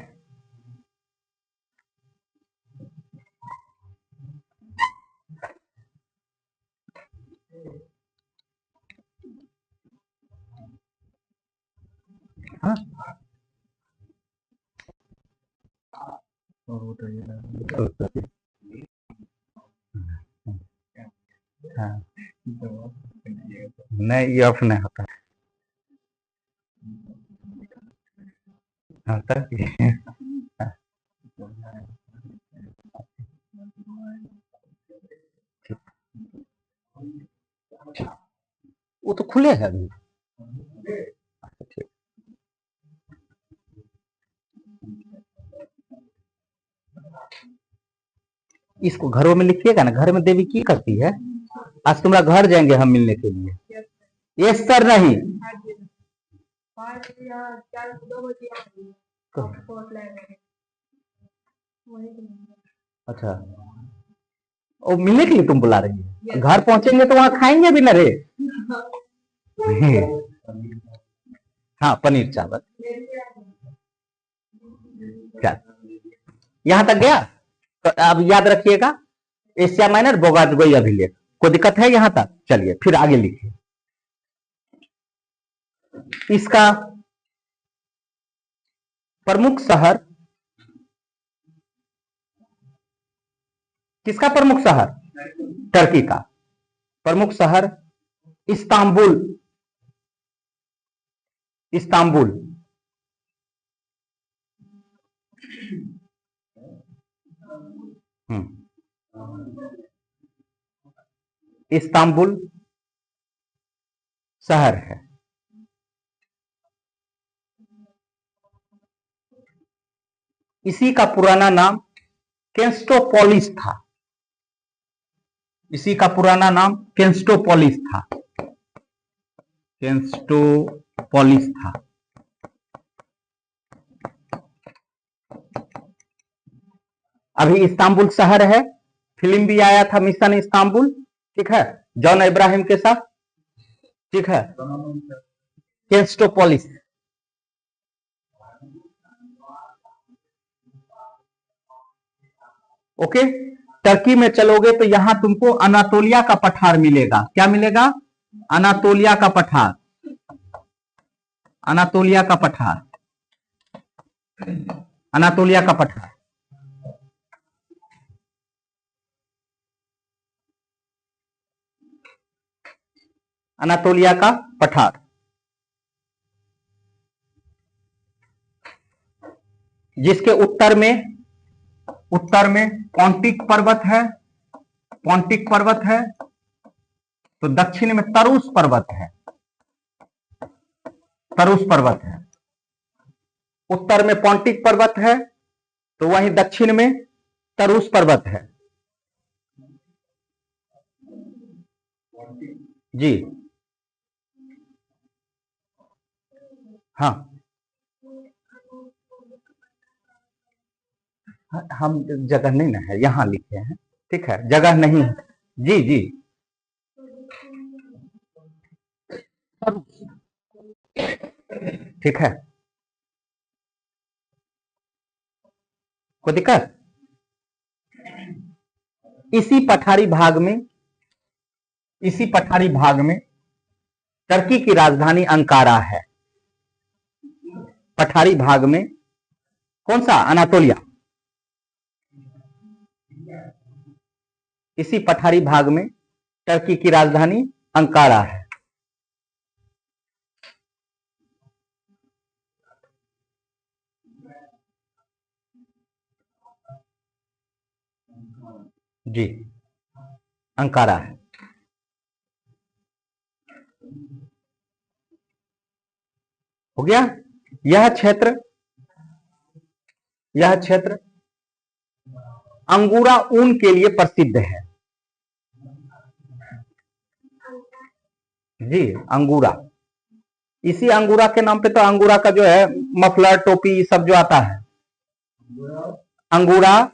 हाँ हाँ नहीं, ये ऑफ नहीं होता। होता है। वो तो खुले है अभी। ठीक। इसको घरों में लिखिएगा ना, घर में देवी की करती है। आज तुम्हारा घर जाएंगे हम मिलने के लिए। Yes sir. नहीं अच्छा, वो मिलने के लिए तुम बुला रही है? घर पहुंचेंगे तो वहां खाएंगे भी ना रे। हाँ, पनीर चावल। क्या यहां तक गया? तो अब याद रखिएगा, एशिया माइनर बोगाजगोई अभिलेख। कोई दिक्कत है यहां तक? चलिए फिर आगे लिखिए। इसका प्रमुख शहर, किसका प्रमुख शहर? टर्की का प्रमुख शहर इस्तांबुल। इस्तांबुल। इस्तांबुल शहर है। इसी का पुराना नाम केंस्टोपोलिस था। इसी का पुराना नाम केंस्टोपोलिस था। केंस्टोपोलिस था। अभी इस्तांबुल शहर है। फिल्म भी आया था मिशन इस्तांबुल। ठीक है, जॉन इब्राहिम के साथ। ठीक है, केंस्टोपोलिस। ओके। टर्की में चलोगे तो यहां तुमको अनातोलिया का पठार मिलेगा। क्या मिलेगा? अनातोलिया का पठार। अनातोलिया का पठार। अनातोलिया का पठार। अनातोलिया का पठार जिसके उत्तर में पॉन्टिक पर्वत है। पॉन्टिक पर्वत है तो दक्षिण में तरुस पर्वत है। तरुस पर्वत है। उत्तर में पॉन्टिक पर्वत है तो वहीं दक्षिण में तरुस पर्वत है। जी हाँ, हम जगह नहीं ना है, यहां लिखे हैं। ठीक है, जगह नहीं है। जी जी, ठीक है, कोई दिक्कत? इसी पठारी भाग में टर्की की राजधानी अंकारा है। पठारी भाग में कौन सा? अनातोलिया। इसी पठारी भाग में टर्की की राजधानी अंकारा है। जी, अंकारा है। हो गया। यह क्षेत्र अंगूरा ऊन के लिए प्रसिद्ध है। जी, अंगूरा। इसी अंगूरा के नाम पे तो अंगूरा का जो है मफलर, टोपी सब जो आता है, अंगूरा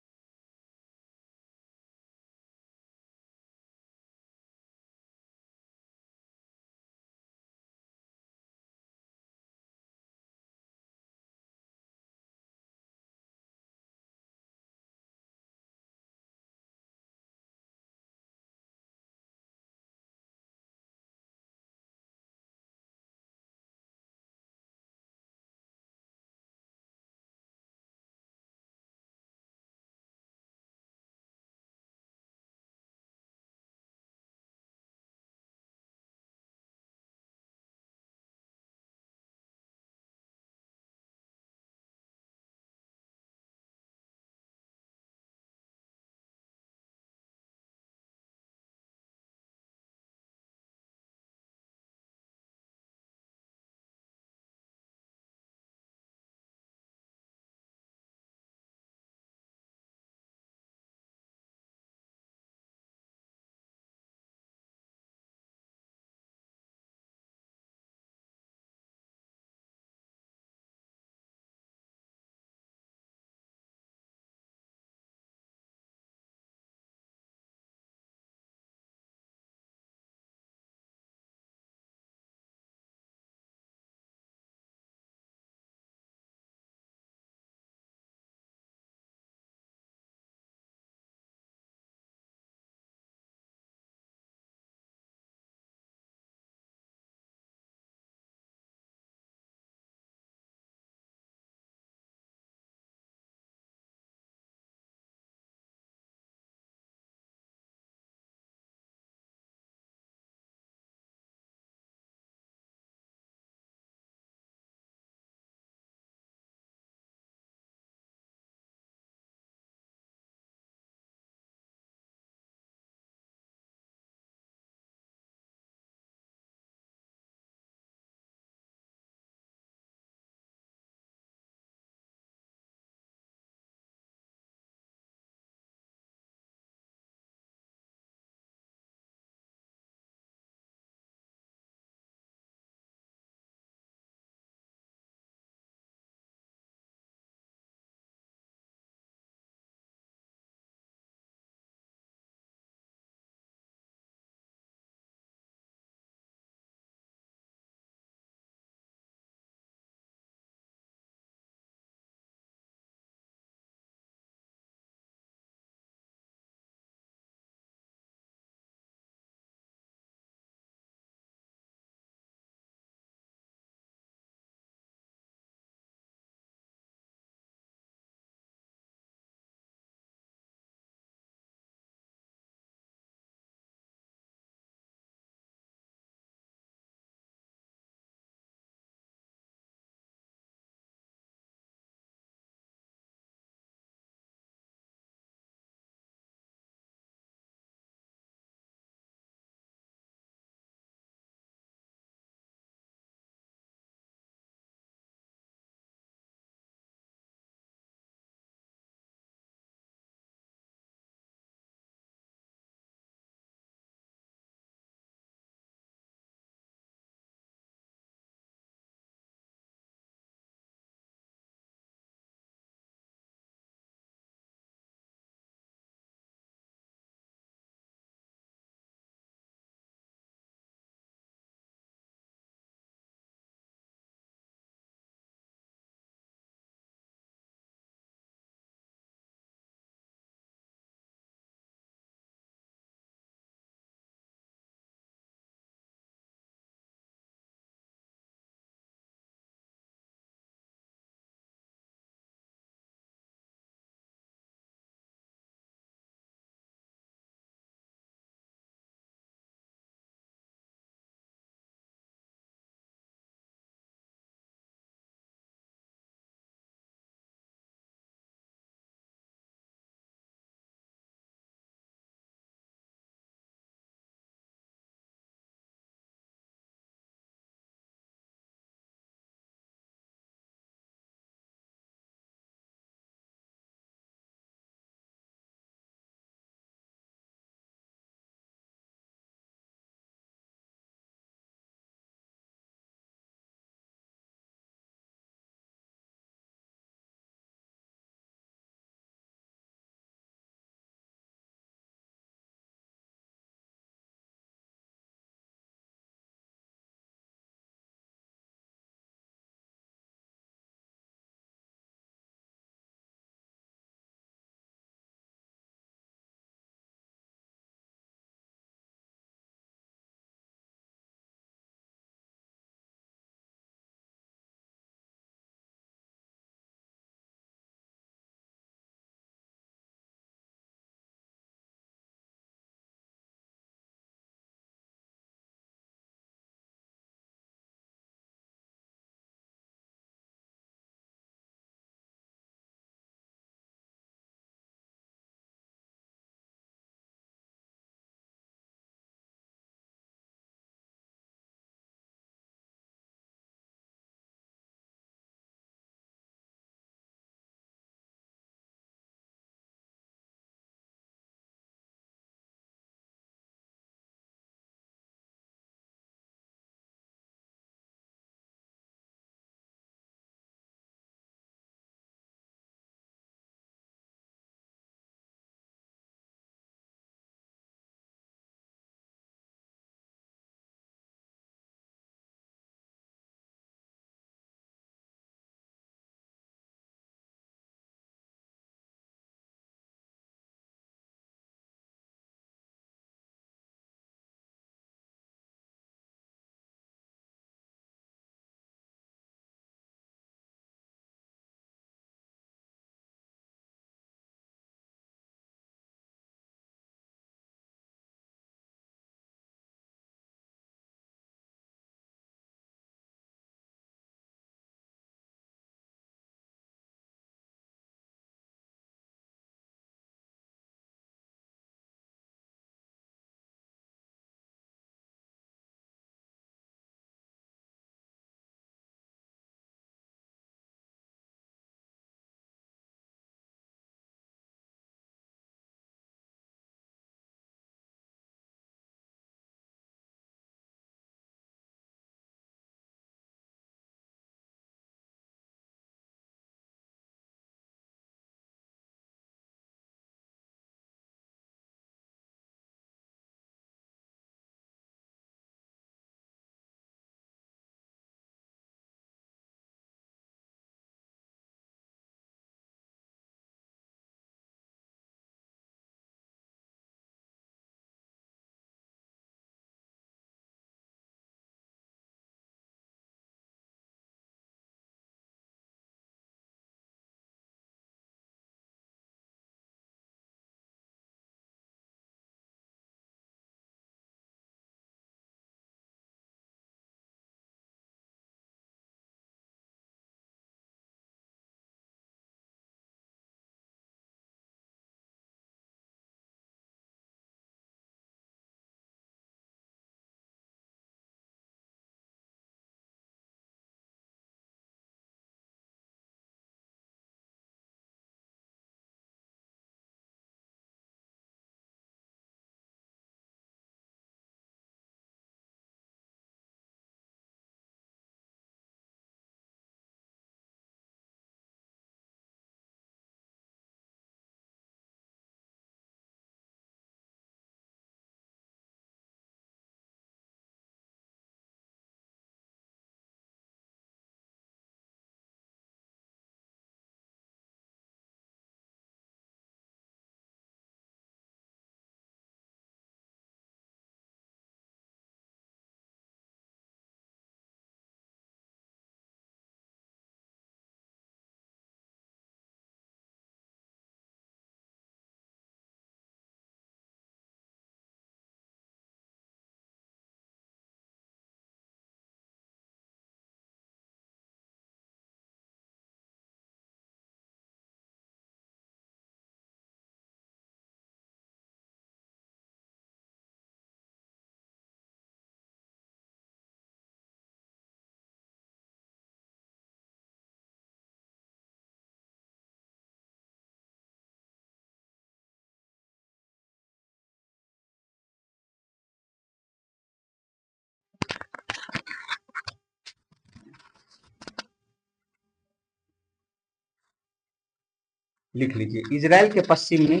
लिख लीजिए, इजराइल के पश्चिम में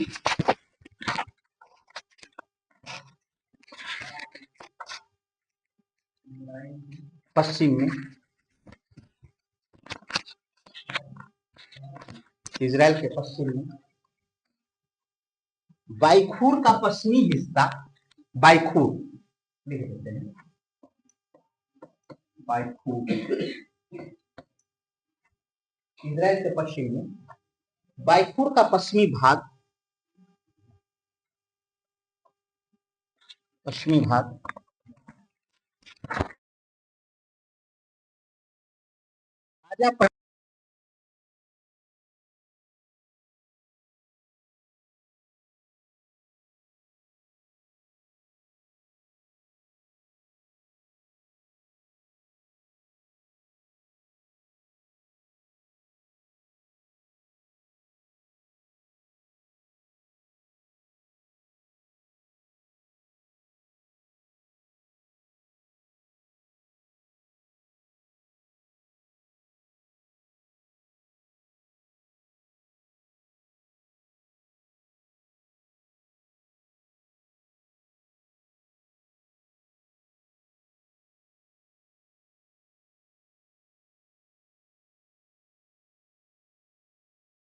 इजराइल के पश्चिम में बाइखूर का पश्चिमी हिस्सा, बाइखूर लिख देते हैं, बाइखूर इजराइल के पश्चिम में बाइखूर का पश्चिमी भाग, राजा